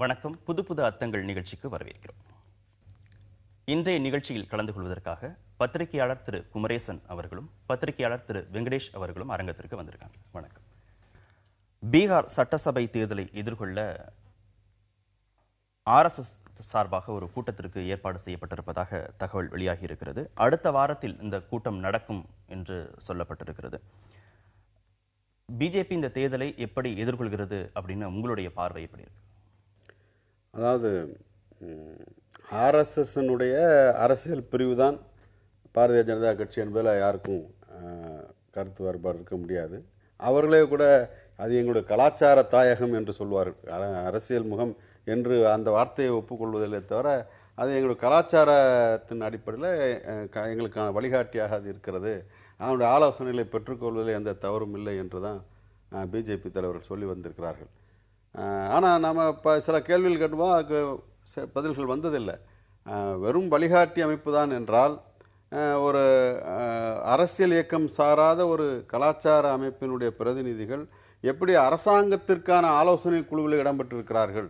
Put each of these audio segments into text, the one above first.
வணக்கம். புது புது அர்த்தங்கள் நிகழ்ச்சிக்கு வரவேற்கிறோம். இன்றைய நிகழ்ச்சியில் கலந்து கொள்வதற்காக பத்திரிகையாளர் திரு குமரேசன் அவர்களும் பத்திரிகையாளர் திரு வெங்கடேஷ் அவர்களும் அரங்கத்திற்கு வந்திருக்காங்க. வணக்கம். பீகார் சட்டசபை தேர்தலை எதிர்கொள்ள RSS சார்பாக ஒரு கூட்டத்திற்கு ஏற்பாடு செய்யப்பட்டிருப்பதாக தகவல் வெளியாகி இருக்கிறது. அடுத்த வாரத்தில் இந்த கூட்டம் நடக்கும் என்று சொல்லப்பட்டிருக்கிறது. பிஜேபி இந்த தேர்தலை எப்படி எதிர்கொள்கிறது அப்படின்னு உங்களுடைய பார்வை எப்படி இருக்கு? அதாவது ஆர்எஸ்எஸ்னுடைய அரசியல் பிரிவு தான் பாரதிய ஜனதா கட்சி என்பதில் யாருக்கும் கருத்து வேறுபாடு இருக்க முடியாது. அவர்களே கூட அது எங்களுடைய கலாச்சார தாயகம் என்று சொல்வார்கள். அரசியல் முகம் என்று அந்த வார்த்தையை ஒப்புக்கொள்வதில்லை தவிர அது எங்களுடைய கலாச்சாரத்தின் அடிப்படையில் எங்களுக்கான வழிகாட்டியாக அது இருக்கிறது. அதனுடைய ஆலோசனைகளை பெற்றுக்கொள்வதில் எந்த தவறும் இல்லை என்று தான் பிஜேபி தலைவர்கள் சொல்லி வந்திருக்கிறார்கள். ஆனால் நம்ம இப்போ சில கேள்விகள் கேட்டுவோம், அதுக்கு பதில்கள் வந்ததில்லை. வெறும் வழிகாட்டி அமைப்பு தான் என்றால் ஒரு அரசியல் இயக்கம் சாராத ஒரு கலாச்சார அமைப்பினுடைய பிரதிநிதிகள் எப்படி அரசாங்கத்திற்கான ஆலோசனை குழுவில் இடம்பெற்றிருக்கிறார்கள்?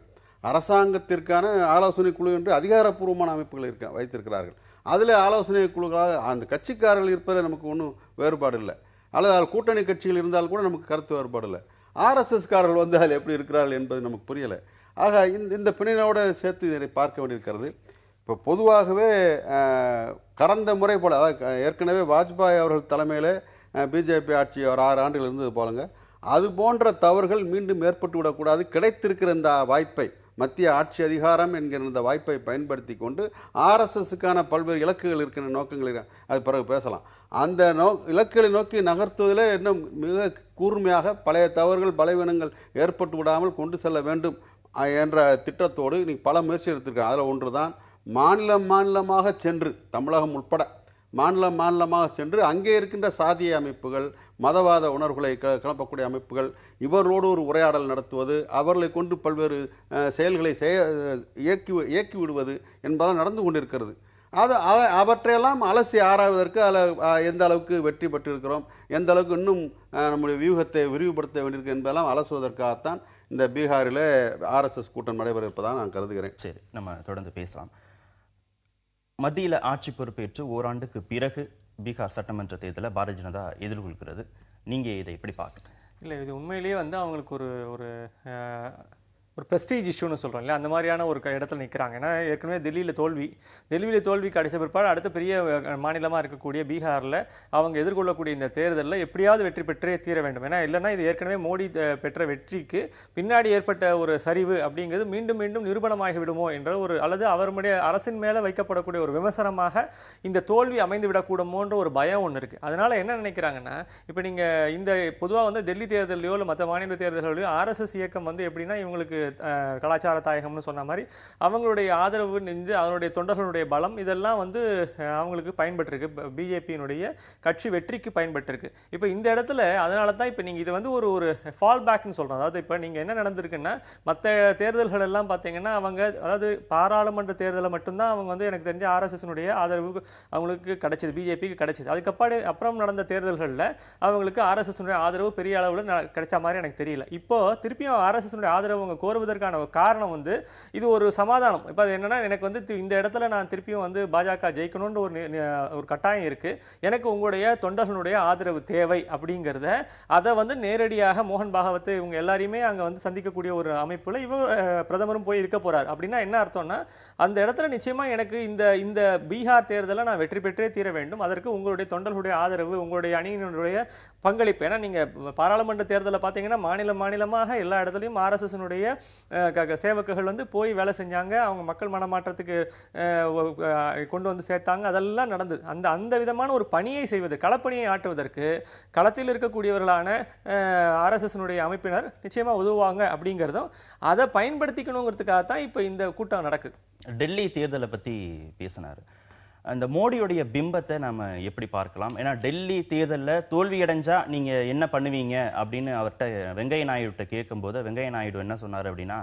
அரசாங்கத்திற்கான ஆலோசனை குழு என்று அதிகாரப்பூர்வமான அமைப்புகள் வைத்திருக்கிறார்கள். அதில் ஆலோசனை குழுக்களாக அந்த கட்சிக்காரர்கள் இருப்பதில் நமக்கு ஒன்றும் வேறுபாடு இல்லை. அல்லது கூட்டணி கட்சிகள் இருந்தால் கூட நமக்கு கருத்து வேறுபாடு இல்லை. ஆர்எஸ்எஸ்காரர்கள் வந்து அதில் எப்படி இருக்கிறார்கள் என்பது நமக்கு புரியலை. ஆக இந்த பின்னணியோடு சேர்த்து இதை பார்க்க வேண்டியிருக்கிறது. இப்போ பொதுவாகவே கடந்த முறை போல, அதாவது ஏற்கனவே வாஜ்பாய் அவர்கள் தலைமையில் பிஜேபி ஆட்சி ஒரு 6 ஆண்டுகள் இருந்தது போலங்க, அது போன்ற தவறுகள் மீண்டும் ஏற்பட்டு விடக்கூடாது. கிடைத்திருக்கிற இந்த வாய்ப்பை, மத்திய ஆட்சி அதிகாரம் என்கிற இந்த வாய்ப்பை பயன்படுத்தி கொண்டு ஆர்எஸ்எஸ்க்கான பல்வேறு இலக்குகள் இருக்கின்ற நோக்கங்கள் அது பிறகு பேசலாம். அந்த இலக்குகளை நோக்கி நகர்த்துவதில் இன்னும் மிக கூர்மையாக பழைய தவறுகள் பலவீனங்கள் ஏற்பட்டு விடாமல் கொண்டு செல்ல வேண்டும் என்ற திட்டத்தோடு இன்னைக்கு பல முயற்சி எடுத்திருக்காங்க. அதில் ஒன்று தான் மாநிலமாக சென்று, தமிழகம் உட்பட மாநிலமாக சென்று அங்கே இருக்கின்ற சாதிய அமைப்புகள், மதவாத உணர்வுகளை கிளப்பக்கூடிய அமைப்புகள், இவர்களோடு ஒரு உரையாடல் நடத்துவது, அவர்களை கொண்டு பல்வேறு செயல்களை இயக்கி விடுவது என்பதெல்லாம் நடந்து கொண்டிருக்கிறது. அவற்றையெல்லாம் அலசி ஆராய்வதற்கு எந்த அளவுக்கு வெற்றி பெற்றிருக்கிறோம், எந்த அளவுக்கு இன்னும் நம்முடைய வியூகத்தை விரிவுபடுத்த வேண்டியிருக்கு என்பதெல்லாம் அலசுவதற்காகத்தான் இந்த பீகாரில் RSS கூட்டம் நடைபெற இருப்பதாக நான் கருதுகிறேன். சரி, நம்ம தொடர்ந்து பேசலாம். மத்தியில் ஆட்சி பொறுப்பேற்று ஓராண்டுக்கு பிறகு பீகார் சட்டமன்ற தேர்தலை பாரதிய ஜனதா எதிர்கொள்கிறது. நீங்க இதை எப்படி பார்க்க? இல்லை, இது உண்மையிலேயே வந்து அவங்களுக்கு ஒரு ப்ரெஸ்டீஜ் இஷ்யூன்னு சொல்கிறோம் இல்லையா, அந்த மாதிரியான ஒரு இடத்துல நிற்கிறாங்க. ஏன்னா ஏற்கனவே டெல்லியில் தோல்வி கிடைச்ச பிற்பாடு அடுத்த பெரிய மாநிலமாக இருக்கக்கூடிய பீகாரில் அவங்க எதிர்கொள்ளக்கூடிய இந்த தேர்தலில் எப்படியாவது வெற்றி பெற்றே தீர வேண்டும். ஏன்னா இல்லைன்னா இது ஏற்கனவே மோடி பெற்ற வெற்றிக்கு பின்னாடி ஏற்பட்ட ஒரு சரிவு அப்படிங்கிறது மீண்டும் மீண்டும் நிரூபணமாகி விடுமோ என்ற ஒரு, அல்லது அவருடைய அரசின் மேலே வைக்கப்படக்கூடிய ஒரு விமர்சனமாக இந்த தோல்வி அமைந்து விடக்கூடுமோன்ற ஒரு பயம் ஒன்று இருக்குது. அதனால் என்ன நினைக்கிறாங்கன்னா, இப்போ நீங்கள் இந்த பொதுவாக வந்து டெல்லி தேர்தலையோ இல்லை மற்ற மாநில தேர்தல்களையோ RSS இயக்கம் வந்து எப்படின்னா இவங்களுக்கு கலாச்சார தாயகம்னு சொன்ன மாதிரி அவங்களுடைய ஆதரவு நெஞ்சு, அவருடைய தொண்டர்களுடைய பலம், இதெல்லாம் வந்து அவங்களுக்கு பயன்பட்டிருக்கு, பிஜேபியினுடைய கட்சி வெற்றிக்கு பயன்பட்டிருக்கு. இப்போ இந்த இடத்துல அதனால தான் இப்போ நீங்கள் இது வந்து ஒரு ஃபால் பேக்னு சொல்கிறோம். அதாவது இப்போ நீங்கள் என்ன நடந்திருக்குன்னா, மற்ற தேர்தல்கள் எல்லாம் பார்த்தீங்கன்னா அவங்க, அதாவது பாராளுமன்ற தேர்தலை மட்டும்தான் அவங்க வந்து எனக்கு தெரிஞ்ச RSSனுடைய ஆதரவு அவங்களுக்கு கிடைச்சது, பிஜேபிக்கு கிடைச்சது. அப்புறம் நடந்த தேர்தல்களில் அவங்களுக்கு RSSனுடைய ஆதரவு பெரிய அளவில் கிடைச்ச மாதிரி எனக்கு தெரியல. இப்போ திருப்பியும் RSSனுடைய ஆதரவு அவங்க கோருவதற்கான காரணம் வந்து இது ஒரு சமாதானம். இப்போ அது என்னன்னா, எனக்கு வந்து இந்த இடத்துல நான் திருப்பியும் வந்து பாஜக ஜெயிக்கணும்னு ஒரு கட்டாயம் இருக்கு, எனக்கு உங்களுடைய தொண்டர்களுடைய ஆதரவு தேவை அப்படிங்கிறத அதை வந்து நேரடியாக மோகன் பாகவத் இவங்க எல்லாரையுமே அங்க வந்து சந்திக்கக்கூடிய ஒரு அமைப்புல பிரதமரும் போய் இருக்க போறார். அப்படின்னா என்ன அர்த்தம்னா, அந்த இடத்துல நிச்சயமா எனக்கு இந்த பீகார் தேர்தலை நான் வெற்றி பெற்றே தீர வேண்டும், அதற்கு உங்களுடைய தொண்டர்களுடைய ஆதரவு, உங்களுடைய அணியினுடைய பங்களிப்பு. ஏன்னா நீங்க பாராளுமன்ற தேர்தலை பார்த்தீங்கன்னா மாநிலமாக எல்லா இடத்துலையும் RSSனுடைய சேவகர்கள் வந்து போய் வேலை செஞ்சாங்க, அவங்க மக்கள் மனமாற்றத்துக்கு கொண்டு வந்து சேர்த்தாங்க, அதெல்லாம் நடந்தது. அந்த விதமான ஒரு பணியை செய்வது, களப்பணியை ஆற்றுவதற்கு களத்தில் இருக்கக்கூடியவர்களான RSSனுடைய அமைப்பினர் நிச்சயமா உதவுவாங்க அப்படிங்கிறதும் அதை பயன்படுத்திக்கணுங்கிறதுக்காகத்தான் இப்போ இந்த கூட்டம் நடக்குது. டெல்லி தேர்தலை பத்தி பேசினார். அந்த மோடியுடைய பிம்பத்தை நம்ம எப்படி பார்க்கலாம்? ஏன்னா டெல்லி தேர்தலில் தோல்வியடைஞ்சா நீங்க என்ன பண்ணுவீங்க அப்படின்னு அவர்கிட்ட வெங்கைய நாயுடு கேட்கும்போது வெங்கைய நாயுடு என்ன சொன்னார் அப்படின்னா,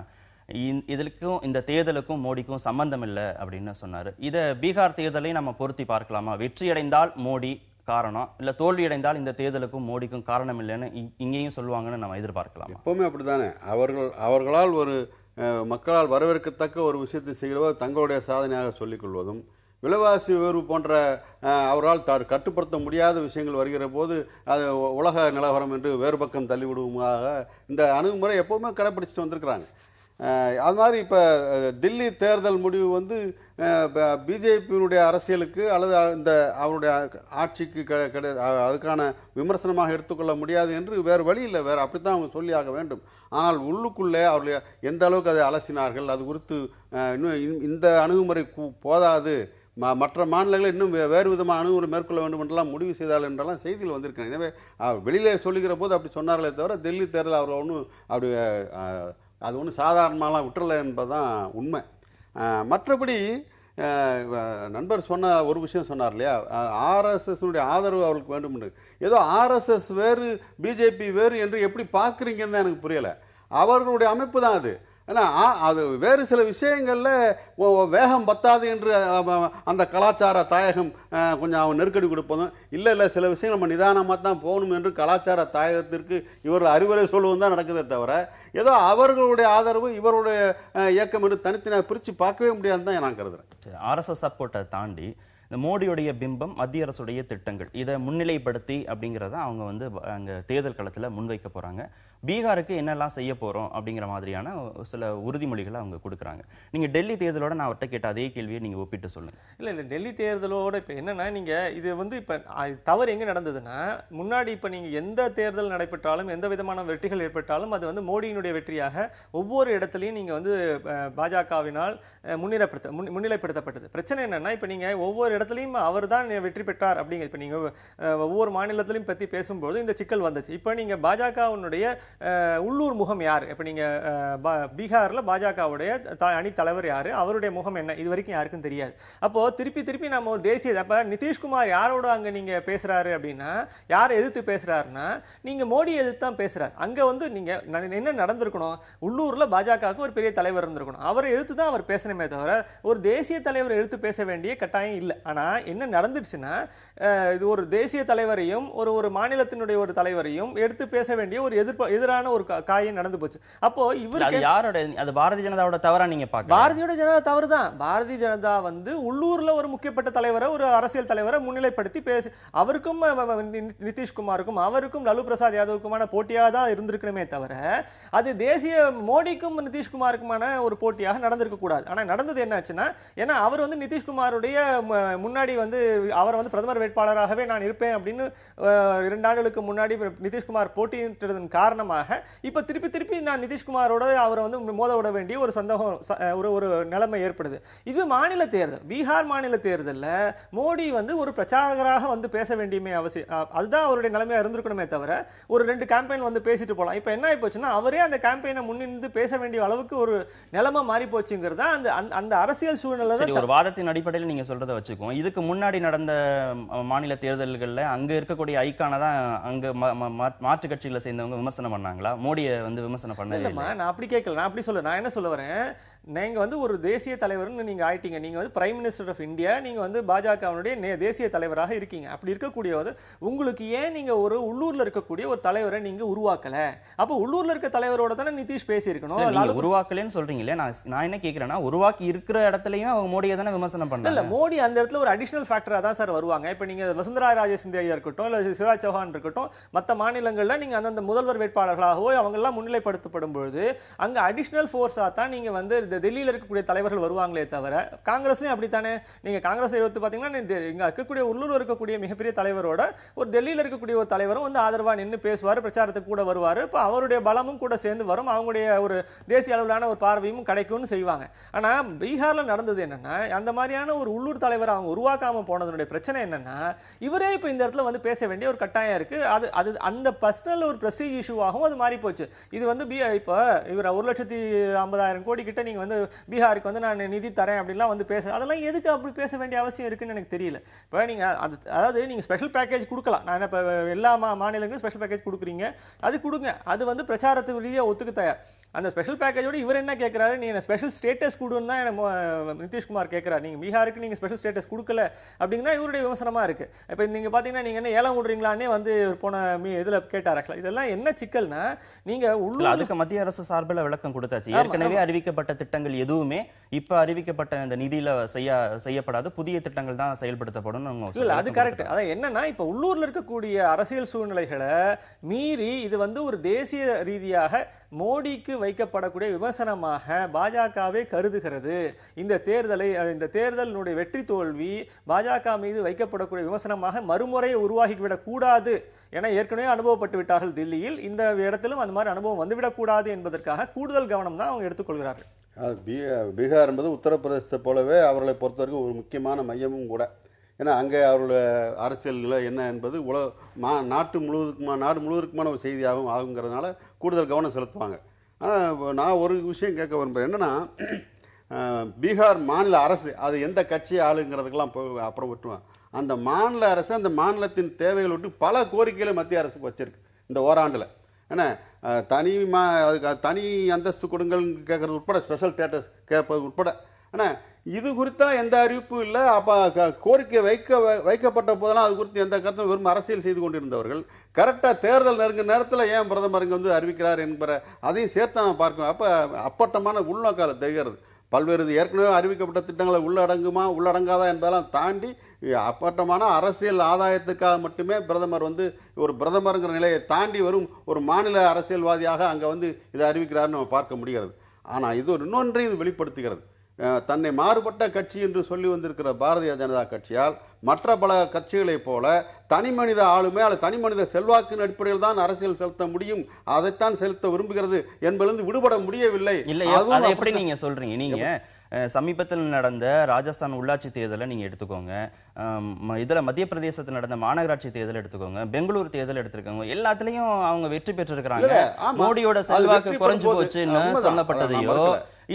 இதற்கும் இந்த தேர்தலுக்கும் மோடிக்கும் சம்பந்தம் இல்லை அப்படின்னு சொன்னார். இதை பீகார் தேர்தலை நம்ம பொருத்தி பார்க்கலாமா? வெற்றியடைந்தால் மோடி காரணம், இல்ல தோல்வியடைந்தால் இந்த தேர்தலுக்கும் மோடிக்கும் காரணம் இல்லைன்னு இங்கேயும் சொல்லுவாங்கன்னு நம்ம எதிர்பார்க்கலாம். எப்பவுமே அப்படித்தானே. அவர்களால் ஒரு மக்களால் வரவேற்கத்தக்க ஒரு விஷயத்தை செய்கிறவர் தங்களுடைய சாதனையாக சொல்லிக்கொள்வதும், விலைவாசி உயர்வு போன்ற அவரால் கட்டுப்படுத்த முடியாத விஷயங்கள் வருகிற போது அது உலக நிலவரம் என்று வேறு பக்கம் தள்ளிவிடுவதாக இந்த அணுகுமுறை எப்போவுமே கடைப்பிடிச்சிட்டு வந்திருக்கிறாங்க. அது மாதிரி இப்போ தில்லி தேர்தல் முடிவு வந்து பிஜேபியினுடைய அரசியலுக்கு அல்லது இந்த அவருடைய ஆட்சிக்கு அதுக்கான விமர்சனமாக எடுத்துக்கொள்ள முடியாது என்று வேறு வழி இல்லை, வேறு அப்படித்தான் அவங்க சொல்லி ஆக வேண்டும். ஆனால் உள்ளுக்குள்ளே அவருடைய எந்த அளவுக்கு அதை அலசினார்கள், அது குறித்து இன்னும் இந்த அணுகுமுறை போதாது, மற்ற மாநிலங்கள் இன்னும் வேறு விதமான அணுகுமுறை மேற்கொள்ள வேண்டும் என்றெல்லாம் முடிவு செய்தால் என்றெல்லாம் செய்திகள் வந்திருக்காங்க. எனவே வெளியிலே சொல்லுகிற போது அப்படி சொன்னார்களே தவிர டெல்லி தேர்தல் அவர் ஒன்றும் அப்படி அது ஒன்றும் சாதாரணமாலாம் விட்டுறலை என்பதுதான் உண்மை. மற்றபடி நண்பர் சொன்ன ஒரு விஷயம் சொன்னார் இல்லையா, ஆர்எஸ்எஸ்னுடைய ஆதரவு அவருக்கு வேண்டும் என்று. ஏதோ ஆர்எஸ்எஸ் வேறு பிஜேபி வேறு என்று எப்படி பார்க்குறீங்கன்னு தான் எனக்கு புரியலை. அவர்களுடைய அமைப்பு தான் அது. ஏன்னா அது வேறு சில விஷயங்களில் வேகம் பத்தாது என்று அந்த கலாச்சார தாயகம் கொஞ்சம் நெருக்கடி கொடுப்பதும், இல்லை சில விஷயம் நம்ம நிதானமாக தான் போகணும் என்று கலாச்சார தாயகத்திற்கு இவர்கள் அறிவுரை சொல்லுவது தான் நடக்குதே தவிர, ஏதோ அவர்களுடைய ஆதரவு இவருடைய இயக்கம் என்று தனித்தனியாக பிரித்து பார்க்கவே முடியாதுன்னு தான் நான் கருதுறேன். ஆர்எஸ்எஸ் சப்போர்ட்டை தாண்டி இந்த மோடியுடைய பிம்பம், மத்திய அரசுடைய திட்டங்கள், இதை முன்னிலைப்படுத்தி அப்படிங்கிறத அவங்க வந்து அங்கே தேர்தல் களத்தில் முன்வைக்க போகிறாங்க. பீகாருக்கு என்னெல்லாம் செய்ய போகிறோம் அப்படிங்கிற மாதிரியான சில உறுதிமொழிகளை அவங்க கொடுக்குறாங்க. நீங்கள் டெல்லி தேர்தலோட நான் அவர்கிட்ட கேட்ட அதே கேள்வியை நீங்கள் ஒப்பிட்டு சொல்லுங்கள். இல்லை டெல்லி தேர்தலோட இப்போ என்னென்னா, நீங்கள் இது வந்து இப்போ தவறு எங்கே நடந்ததுன்னா, முன்னாடி இப்போ நீங்கள் எந்த தேர்தல் நடைபெற்றாலும் எந்த விதமான வெற்றிகள் ஏற்பட்டாலும் அது வந்து மோடியினுடைய வெற்றியாக ஒவ்வொரு இடத்துலையும் நீங்கள் வந்து பாஜகவினால் முன்னிலைப்படுத்தப்பட்டது. பிரச்சனை என்னென்னா, இப்போ நீங்கள் ஒவ்வொரு இடத்துலையும் அவர் தான் வெற்றி பெற்றார் அப்படிங்க. இப்போ நீங்கள் ஒவ்வொரு மாநிலத்திலையும் பற்றி பேசும்போது இந்த சிக்கல் வந்துச்சு. இப்போ நீங்கள் பாஜகவினுடைய உள்ளூர் முகம் யார்? இப்போ நீங்கள் பீகாரில் பாஜகவுடைய அணி தலைவர் யார், அவருடைய முகம் என்ன, இது வரைக்கும் யாருக்கும் தெரியாது. அப்போ திருப்பி நம்ம ஒரு தேசிய, அப்போ நிதிஷ்குமார் யாரோட அங்கே நீங்கள் பேசுறாரு அப்படின்னா, யாரை எதிர்த்து பேசுறாருன்னா நீங்கள் மோடி எதிர்த்து தான் பேசுறாரு. அங்கே வந்து நீங்கள் என்ன நடந்திருக்கணும், உள்ளூரில் பாஜகவுக்கு ஒரு பெரிய தலைவர் இருந்திருக்கணும், அவரை எதிர்த்து தான் அவர் பேசணுமே தவிர ஒரு தேசிய தலைவர் எடுத்து பேச வேண்டிய கட்டாயம் இல்லை. ஆனால் என்ன நடந்துடுச்சுன்னா, இது ஒரு தேசிய தலைவரையும் ஒரு மாநிலத்தினுடைய ஒரு தலைவரையும் எடுத்து பேச வேண்டிய ஒரு எதிரான ஒரு காரியம் நடந்து போச்சு. அப்போ இவர் யாரோட, அது பாரதிய ஜனதாவோட தவறா நீங்க பாக்க? பாரதிய ஜனதா தவறு தான். பாரதிய ஜனதா வந்து உள்ளூர்ல ஒரு முக்கியப்பட்ட தலைவரை, ஒரு அரசியல் தலைவரை முன்னிலைப்படுத்தி பேசு, அவருக்கும் நிதிஷ்குமாருக்கும் அவருக்கும் லாலு பிரசாத் யாதவுக்குமான போட்டியாக தான் இருந்திருக்கணுமே தவிர அது தேசிய மோடிக்கும் நிதிஷ்குமாருக்குமான ஒரு போட்டியாக நடந்திருக்க கூடாது. ஆனா நடந்தது என்னாச்சுன்னா, ஏன்னா அவர் வந்து நிதிஷ்குமாருடைய முன்னாடி வந்து அவர் வந்து பிரதமர் வேட்பாளராகவே நான் இருப்பேன் அப்படின்னு 2 ஆண்டுகளுக்கு முன்னாடி நிதிஷ்குமார் போட்டியிட்டதன் காரணமாக இப்ப திருப்பி நான் நிதிஷ்குமாரோட அவரை வந்து மோத விட வேண்டிய ஒரு சந்தேகம், ஒரு நிலைமை ஏற்படுது. இது மாநில தேர்தல், பீகார் மாநில தேர்தலில் மோடி வந்து ஒரு பிரச்சாரகராக வந்து பேச வேண்டியமே அவசியம், அதுதான் அவருடைய நிலைமையா இருந்திருக்கணுமே தவிர ஒரு 2 கேம்பெயின் வந்து பேசிட்டு போலாம். இப்ப என்ன ஆகி போச்சுன்னா, அவரே அந்த கேம்பெயினை முன்னின்று பேச வேண்டிய அளவுக்கு ஒரு நிலைமை மாறி போச்சுங்கிறதா அந்த அரசியல் சூழ்நிலை. ஒரு வாதத்தின் அடிப்படையில் நீங்க சொல்றதை வச்சுக்கோம். இதுக்கு முன்னாடி நடந்த மாநில தேர்தல்கள்ல அங்க இருக்கக்கூடிய ஐக்கான தான் அங்க மாற்று கட்சிகளை சேர்ந்தவங்க விமர்சனம் பண்ணாங்களா? மோடியை வந்து விமர்சனம் பண்ணவே இல்லை. நான் அப்படி கேட்கல, நான் அப்படி சொல்ல, நான் என்ன சொல்ல வரேன், நீங்க வந்து ஒரு தேசிய தலைவர்னு நீங்க ஆயிட்டீங்க, நீங்க வந்து பிரைம் மினிஸ்டர் ஆஃப் இந்தியா, நீங்க வந்து பாஜகவுடைய தேசிய தலைவராக இருக்கீங்க. அப்படி இருக்கக்கூடியவர் உங்களுக்கு ஏன் நீங்க ஒரு உள்ளூர்ல இருக்கக்கூடிய ஒரு தலைவரை நீங்க உருவாக்கல? அப்ப உள்ளூர்ல இருக்க தலைவரோட தானே நிதிஷ் பேசி இருக்கணும். உருவாக்கலன்னு சொல்றீங்களே, நான் என்ன கேக்குறேன்னா, உருவாக்கி இருக்கிற இடத்துலயும் அவங்க மோடியை தானே விமர்சனம் பண்ணல. இல்ல, மோடி அந்த இடத்துல ஒரு அடிஷனல் ஃபேக்டரா தான் சார் வருவாங்க. இப்ப நீங்க வசுந்தரா ராஜே சிந்தியா இருக்கட்டும், இல்ல சிவராஜ் சௌஹான் இருக்கட்டும், மற்ற மாநிலங்கள்ல நீங்க அந்த முதல்வர் வேட்பாளர்களாகவோ அவங்க எல்லாம் முன்னிலைப்படுத்தப்படும் பொழுது அங்க அடிஷனல் ஃபோர்ஸா தான் நீங்க வந்து டெல்லியில இருக்கக்கூடிய தலைவர்கள் வருவாங்களே தவிர, காங்கிரஸ்லயும் அப்படித்தானே. நீங்க காங்கிரஸ் எடுத்து பாத்தீங்கன்னா, இங்க இருக்கக்கூடிய உள்ளூர் இருக்கக்கூடிய மிகப்பெரிய தலைவரோட ஒரு டெல்லியில இருக்கக்கூடிய ஒரு தலைவரும் வந்து ஆதரவா நின்று பேசுவாரு, பிரச்சாரத்துக்கு கூட வருவாரு. இப்ப அவருடைய பலமும் கூட சேர்ந்து வரும், அவங்களுடைய ஒரு தேசிய அளவிலான ஒரு பார்வையும் கிடைக்கும்னு செய்வாங்க. ஆனா பீகார்ல நடந்தது என்னன்னா, அந்த மாதிரியான ஒரு உள்ளூர் தலைவர் அவங்க உருவாக்காம போனதனுடைய பிரச்சனை என்னன்னா, இவரே இப்ப இந்த இடத்துல வந்து பேச வேண்டிய ஒரு கட்டாயம் இருக்கு. அது அந்த பர்சனல் ஒரு பிரஸ்டீஜ் இஷ்யூவாகவும் அது மாறி போச்சு. இது வந்து இப்ப இவர் 1,50,000 கோடி கிட்ட நீங்க வந்து பீகாருக்கு வந்து நான் நிதி தரேன் அப்படின்லாம் வந்து பேச, அதெல்லாம் எதுக்கு அப்படி பேச வேண்டிய அவசியம் இருக்குன்னு எனக்கு தெரியல. இப்போ நீங்க அதாவது நீங்க ஸ்பெஷல் பேக்கேஜ் கொடுக்கலாம், நான் இப்போ எல்லா மாநிலங்களும் ஸ்பெஷல் பேக்கேஜ் கொடுக்குறீங்க, அது கொடுங்க, அது வந்து பிரச்சாரத்துக்கு ரீதியாக ஒத்துக்கு தயார். அந்த ஸ்பெஷல் பேக்கேஜோட இவர் என்ன கேட்கிறாரு, நீங்க ஸ்பெஷல் ஸ்டேட்டஸ் கொடுன்னு தான் நிதிஷ்குமார் கேட்கிறாரு. நீங்க பீகாருக்கு நீங்க ஸ்பெஷல் ஸ்டேட்டஸ் கொடுக்கல அப்படின்னா இவருடைய விமர்சனமா இருக்கு. இப்போ நீங்க பாத்தீங்கன்னா, நீங்க என்ன ஏலம் விடுறீங்களான்னே வந்து போன இதுல கேட்டார். இதெல்லாம் என்ன சிக்கல் சிக்கல்னா நீங்க இல்ல, உள்ளூர் அதுக்கு மத்திய அரசு சார்பில் விளக்கம் கொடுத்தாச்சு. ஏற்கனவே அறிவிக்கப்பட்ட திட்டங்கள் எதுவுமே இப்ப அறிவிக்கப்பட்ட இந்த நிதியில செய்யப்படாது, புதிய திட்டங்கள் தான் செயல்படுத்தப்படும். இல்ல அது கரெக்ட். அதான் என்னன்னா இப்ப உள்ளூர்ல இருக்கக்கூடிய அரசியல் சூழ்நிலைகளை மீறி இது வந்து ஒரு தேசிய ரீதியாக மோடிக்கு வைக்கப்படக்கூடிய விமர்சனமாக பாஜகவே கருதுகிறது. இந்த தேர்தலினுடைய வெற்றி தோல்வி பாஜக மீது வைக்கப்படக்கூடிய விமர்சனமாக மறுமுறை உருவாகிவிடக் கூடாது என ஏற்கனவே அனுபவப்பட்டு விட்டார்கள் தில்லியில். இந்த இடத்திலும் அந்த மாதிரி அனுபவம் வந்துவிடக் கூடாது என்பதற்காக கூடுதல் கவனம் தான் அவங்க எடுத்துக்கொள்கிறார்கள். பீகார் என்பது உத்தரப்பிரதேசத்தை போலவே அவர்களை பொறுத்தவரைக்கும் ஒரு முக்கியமான மையமும் கூட. ஏன்னா அங்கே அவருடைய அரசியல் நிலை என்ன என்பது நாடு முழுவதுக்குமான ஒரு செய்தியாகவும் ஆகுங்கிறதுனால கூடுதல் கவனம் செலுத்துவாங்க. ஆனால் நான் ஒரு விஷயம் கேட்க விரும்புகிறேன். என்னென்னா, பீகார் மாநில அரசு அது எந்த கட்சி ஆளுங்கிறதுக்கெல்லாம் அப்புறம் விட்டுருவாங்க. அந்த மாநில அரசு அந்த மாநிலத்தின் தேவைகள் விட்டு பல கோரிக்கைகளை மத்திய அரசுக்கு வச்சிருக்கு இந்த ஓராண்டில். ஏன்னா அதுக்கு தனி அந்தஸ்து கொடுங்கள் கேட்கறது உட்பட, ஸ்பெஷல் ஸ்டேட்டஸ் கேட்பது உட்பட. ஆனால் இது குறித்தெல்லாம் எந்த அறிவிப்பும் இல்லை. அப்போ கோரிக்கை வைக்கப்பட்ட போதெல்லாம் அது குறித்து எந்த கருத்தும் வெறும் அரசியல் செய்து கொண்டிருந்தவர்கள் கரெக்டாக தேர்தல் நெருங்கிற நேரத்தில் ஏன் பிரதமர் இங்கே வந்து அறிவிக்கிறார் என்கிற அதையும் சேர்த்து நான் பார்க்கணும். அப்போ அப்பட்டமான உள்நோக்கால தெரிகிறது. பல்வேறு ஏற்கனவே அறிவிக்கப்பட்ட திட்டங்களை உள்ளடங்காதா என்பதெல்லாம் தாண்டி அப்பட்டமான அரசியல் ஆதாயத்துக்காக மட்டுமே பிரதமர் வந்து ஒரு பிரதமருங்கிற நிலையை தாண்டி வரும் ஒரு மாநில அரசியல்வாதியாக அங்கே வந்து இதை அறிவிக்கிறாருன்னு நம்ம பார்க்க முடிகிறது. ஆனால் இது இன்னொன்றையும் இது வெளிப்படுத்துகிறது. தன்னை மாறுபட்ட கட்சி என்று சொல்லி வந்திருக்கிற பாரதிய ஜனதா கட்சியால் மற்ற பல கட்சிகளைப் போல தனி மனித ஆளுமை அல்லது தனி மனித செல்வாக்கின் அடிப்படையில் தான் அரசியல் செலுத்த முடியும், அதைத்தான் செலுத்த விரும்புகிறது என்பதிலிருந்து விடுபட முடியவில்லை. அதை எப்படி நீங்க சொல்றீங்க? நீங்க சமீபத்தில் நடந்த ராஜஸ்தான் உள்ளாட்சி தேர்தலை நீங்க எடுத்துக்கோங்க, இதுல மத்திய பிரதேசத்தில் நடந்த மாநகராட்சி தேர்தல் எடுத்துக்கோங்க, பெங்களூர் தேர்தல் எடுத்துக்கோங்க, எல்லாத்துலயும் அவங்க வெற்றி பெற்றிருக்கிறாங்க. மோடியோட செல்வாக்கு குறைஞ்சு போச்சுன்னு சொல்லப்பட்டதையோ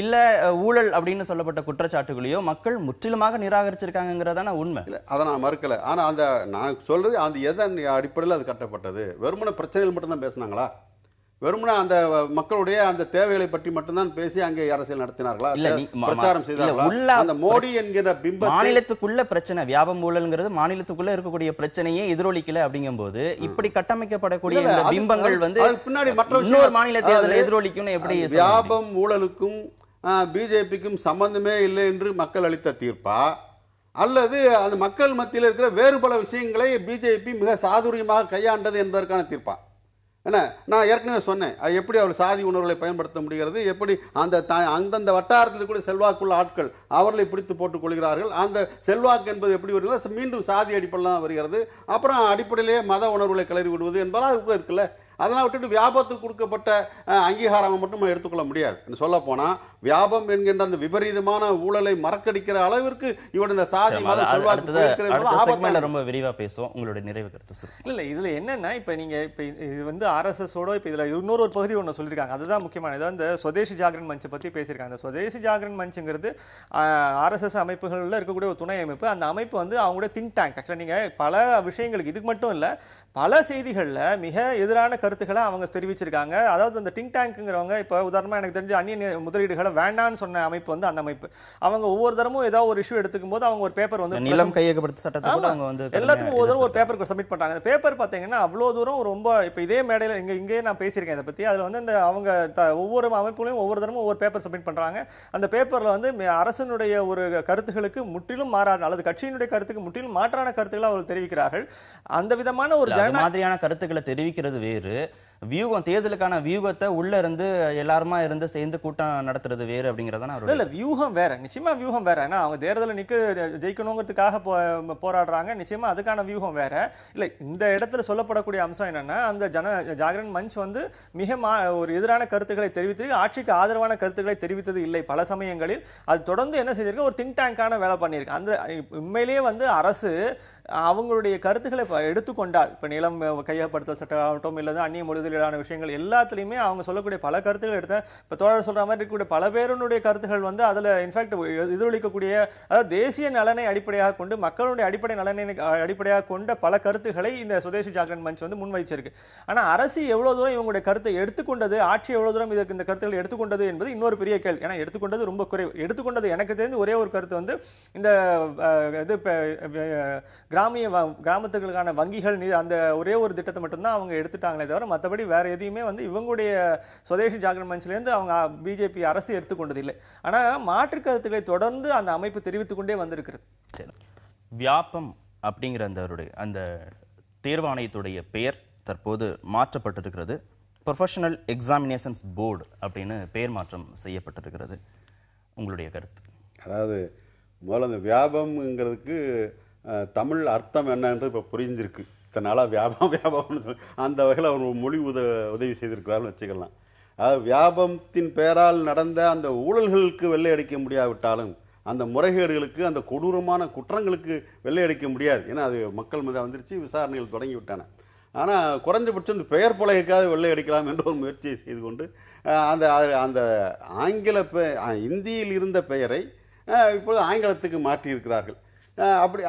இல்ல ஊழல் அப்படின்னு சொல்லப்பட்ட குற்றச்சாட்டுகளையோ மக்கள் முற்றிலுமாக நிராகரிச்சிருக்காங்கிறதான உண்மை. அதை நான் மறுக்கல. ஆனா அந்த நான் சொல்றது அந்த எதன் அடிப்படையில் அது கட்டப்பட்டது? வெறுமன பிரச்சனைகள் மட்டும்தான் பேசினாங்களா? வெறுமனே அந்த மக்களுடைய அந்த தேவைகளை பற்றி மட்டும்தான் பேசி அங்கே அரசியல் நடத்தினார்களா, பிரச்சாரம் செய்தார்களா? அந்த மோடி என்கிற பிம்பம் மாநிலத்துக்குள்ள பிரச்சனை, வியாபம் ஊழல்ங்கிறது மாநிலத்துக்குள்ள இருக்கக்கூடிய பிரச்சனையே எதிரொலிக்கல அப்படிங்கும் போது இப்படி கட்டமைக்கப்படக்கூடிய இந்த பிம்பங்கள் வந்து பின்னாடி மற்ற இன்னொரு மாநில தேர்தல் எதிரொலிக்கும். எப்படி வியாபம் ஊழலுக்கும் பிஜேபிக்கும் சம்பந்தமே இல்லை என்று மக்கள் அளித்த தீர்ப்பா, அல்லது அந்த மக்கள் மத்தியில் இருக்கிற வேறு பல விஷயங்களை பிஜேபி மிக சாதுரியமாக கையாண்டது என்பதற்கான தீர்ப்பா? என்ன, நான் ஏற்கனவே சொன்னேன், எப்படி அவர் சாதி உணர்வுகளை பயன்படுத்த முடிகிறது, எப்படி அந்தந்த வட்டாரத்தில் கூட செல்வாக்குள்ள ஆட்கள் அவர்களை பிடித்து போட்டுக் கொள்கிறார்கள். அந்த செல்வாக்கு என்பது எப்படி வருகிறது, மீண்டும் சாதி அடிப்படையில் தான் வருகிறது. அப்புறம் அடிப்படையிலேயே மத உணர்வுகளை கிளறி விடுவது என்பதெல்லாம் இருக்குல்ல. அதெல்லாம் விட்டுட்டு வியாபத்துக்கு கொடுக்கப்பட்ட அங்கீகாரம் மட்டும் எடுத்துக்கொள்ள முடியாது. சொல்ல போனா வியாபம் என்கின்ற அந்த விபரீதமான ஊழலை மறக்கடிக்கிற அளவிற்கு இவன் இந்த சாதி மத செல்வாக்கு ரொம்ப விரிவா பேசுவோம். உங்களுடைய நிறைவு கருத்து. இல்ல இதுல என்னன்னா, இப்ப நீங்க இது வந்து ஆர்எஸ்எஸோட இப்ப இதுல இன்னொரு பகுதி ஒண்ணு சொல்லியிருக்காங்க, அதுதான் முக்கியமான. இதான் இந்த சுதேசி ஜாகரன் மஞ்ச் பத்தி பேசியிருக்காங்க. இந்த சுதேசி ஜாகரன் மஞ்சுங்கிறது ஆர்எஸ்எஸ் அமைப்புகள்ல இருக்கக்கூடிய ஒரு துணை அமைப்பு. அந்த அமைப்பு வந்து அவங்களுடைய திங்க் டேங்க். ஆக்சுவலா நீங்க பல விஷயங்களுக்கு, இதுக்கு மட்டும் இல்ல பல செய்திகள்ல மிக எதிரான கருத்துக்களை அவங்க தெரிவிச்சிருக்காங்க. அதாவது அந்த திங்க் டேங்க்ங்கிறவங்க இப்ப உதாரணமா எனக்கு தெரிஞ்ச அந்நிய முதலீடுகளை வேண்டான்னு சொன்ன அமைப்பு வந்து அந்த அமைப்பு. அவங்க ஒவ்வொரு தரமும் ஏதாவது ஒரு இஷ்யூ எடுத்துக்கும் போது அவங்க ஒரு பேப்பர் வந்து நிலம் கையகப்படுத்த சட்டத்தை கூட அவங்க வந்து எல்லாத்துக்கும் ஒவ்வொரு ஒரு பேப்பர் சப்மிட் பண்றாங்க. அந்த பேப்பர் பாத்தீங்கன்னா அவ்வளவு தூரம் ரொம்ப, இப்ப இதே மேடையில இங்கே நான் பேசியிருக்கேன் இதை பத்தி. அதுல வந்து இந்த அவங்க ஒவ்வொரு அமைப்புலையும் ஒவ்வொரு தரமும் ஒவ்வொரு பேப்பர் சப்மிட் பண்றாங்க. அந்த பேப்பர்ல வந்து அரசனுடைய ஒரு கருத்துகளுக்கு முற்றிலும் மாறான அல்லது கட்சியினுடைய கருத்துக்கு முற்றிலும் மாற்றான கருத்துக்களை அவர்கள் தெரிவிக்கிறார்கள். அந்த விதமான ஒரு மாதிரியான கருத்துக்களை தெரிவிக்கிறது வேறு, வியூகம் தேர்தலுக்கான வியூகத்தை உள்ள இருந்து எல்லாருமா இருந்து சேர்ந்து கூட்டம் நடத்துறது வேறு அப்படிங்கறதான. இல்ல வியூகம் வேற, நிச்சயமா வியூகம் வேற. ஏன்னா அவங்க தேர்தலில் ஜெயிக்கணுங்கிறதுக்காக போராடுறாங்க, நிச்சயமா அதுக்கான வியூகம் வேற. இல்ல இந்த இடத்துல சொல்லப்படக்கூடிய அம்சம் என்னன்னா, அந்த ஜாகரன் மஞ்ச் வந்து மிக ஒரு எதிரான கருத்துக்களை தெரிவித்து ஆட்சிக்கு ஆதரவான கருத்துக்களை தெரிவித்தது இல்லை. பல சமயங்களில் அது தொடர்ந்து என்ன செய்திருக்கு, ஒரு திங்க் டேங்கான வேலை பண்ணியிருக்கு. அந்த உண்மையிலேயே வந்து அரசு அவங்களுடைய கருத்துக்களை எடுத்துக்கொண்டால், இப்ப நிலம் கையகப்படுத்தல் சட்டம் ஆகட்டும் இல்லது அந்நிய முதலீடான விஷயங்கள் எல்லாத்துலயுமே அவங்க சொல்லக்கூடிய பல கருத்துக்கள் எடுத்த, இப்ப தோழர் சொல்ற மாதிரி இருக்கக்கூடிய பல பேருடைய கருத்துக்கள் வந்து அதுல இன்ஃபேக்ட் எதிரொலிக்கக்கூடிய, அதாவது தேசிய நலனை அடிப்படையாக கொண்டு மக்களுடைய அடிப்படை நலனை அடிப்படையாக கொண்ட பல கருத்துக்களை இந்த சுதேசி ஜாகரன் மஞ்ச் வந்து முன்வைச்சிருக்கு. ஆனா அரசு எவ்வளவு தூரம் இவங்களுடைய கருத்தை எடுத்துக்கொண்டது, ஆட்சி எவ்வளவு தூரம் இதுக்கு இந்த கருத்துக்களை எடுத்துக்கொண்டது என்பது இன்னொரு பெரிய கேள்வி. ஏன்னா எடுத்துக்கொண்டது ரொம்ப குறைவு. எடுத்துக்கொண்டது எனக்கு தெரிந்து ஒரே ஒரு கருத்து வந்து இந்த கிராமத்துகளுக்கான வங்கிகள் அந்த ஒரே ஒரு திட்டத்தை மட்டும்தான் அவங்க எடுத்துட்டாங்களே தவிர மற்றபடி மற்றபடி வேற எதையுமே வந்து இவங்களுடைய சுதேசி ஜாகரன் மஞ்சிலேருந்து அவங்க பிஜேபி அரசு எடுத்துக்கொண்டதில்லை. ஆனா மாற்று கருத்துக்களை தொடர்ந்து அந்த அமைப்பு தெரிவித்துக் கொண்டே வந்திருக்கிறது. சரி, வியாபம் அப்படிங்கிற அந்த தேர்வாணையத்துடைய பெயர் தற்போது மாற்றப்பட்டிருக்கிறது. ப்ரொஃபஷனல் எக்ஸாமினேஷன்ஸ் போர்டு அப்படின்னு பெயர் மாற்றம் செய்யப்பட்டிருக்கிறது. உங்களுடைய கருத்து? அதாவது முதல்ல அந்த வியாபம்ங்கிறதுக்கு தமிழ் அர்த்தம் என்னன்றது இப்போ புரிஞ்சிருக்கு. இத்தனை நாளாக வியாபம்னு சொல்லி அந்த வகையில் அவர் மொழி உதவி செய்திருக்கிறார்னு வச்சுக்கலாம். அதாவது வியாபத்தின் பெயரால் நடந்த அந்த ஊழல்களுக்கு வெள்ளை அடிக்க முடியாவிட்டாலும் அந்த முறைகேடுகளுக்கு, அந்த கொடூரமான குற்றங்களுக்கு வெள்ளை அடிக்க முடியாது. ஏன்னா அது மக்கள் மீது வந்துருச்சு, விசாரணைகள் தொடங்கி விட்டான. ஆனால் குறைஞ்சபட்சம் இந்த பெயர் பலகைக்காக வெள்ளை அடிக்கலாம் என்ற ஒரு முயற்சியை செய்து கொண்டு அந்த அந்த ஆங்கில இந்தியில் இருந்த பெயரை இப்பொழுது ஆங்கிலத்துக்கு மாற்றியிருக்கிறார்கள்.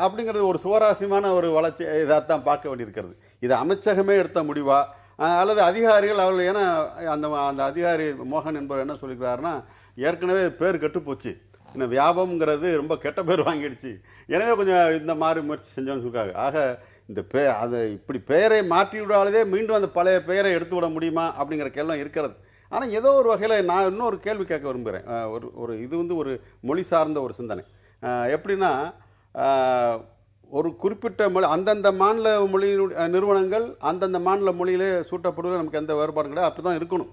அப்படிங்கிறது ஒரு சுவாரஸ்யமான ஒரு வளர்ச்சி இதாகத்தான் பார்க்க வேண்டியிருக்கிறது. இது அமைச்சகமே எடுத்த முடிவா அல்லது அதிகாரிகள் அவர்கள்? ஏன்னா அந்த அதிகாரி மோகன் என்பவர் என்ன சொல்லிக்கிறாருன்னா, ஏற்கனவே பேர் கெட்டுப்போச்சு, இந்த வியாபம்ங்கிறது ரொம்ப கெட்ட பேர் வாங்கிடுச்சு, எனவே கொஞ்சம் இந்த மாதிரி முயற்சி செஞ்சோன்னு சொல்லிருக்காங்க. ஆக இந்த அதை இப்படி பெயரை மாற்றி விடாதே மீண்டும் அந்த பழைய பெயரை எடுத்து விட முடியுமா அப்படிங்கிற கேள்வி இருக்கிறது. ஆனால் ஏதோ ஒரு வகையில் நான் இன்னொரு கேள்வி கேட்க விரும்புகிறேன். ஒரு இது வந்து ஒரு மொழி சார்ந்த ஒரு சிந்தனை. எப்படின்னா, ஒரு குறிப்பிட்ட மொழி அந்தந்த மாநில மொழி நிறுவனங்கள் அந்தந்த மாநில மொழியிலே சூட்டப்படுவது நமக்கு எந்த வேறுபாடும் கிடையாது, அப்படி தான் இருக்கணும்.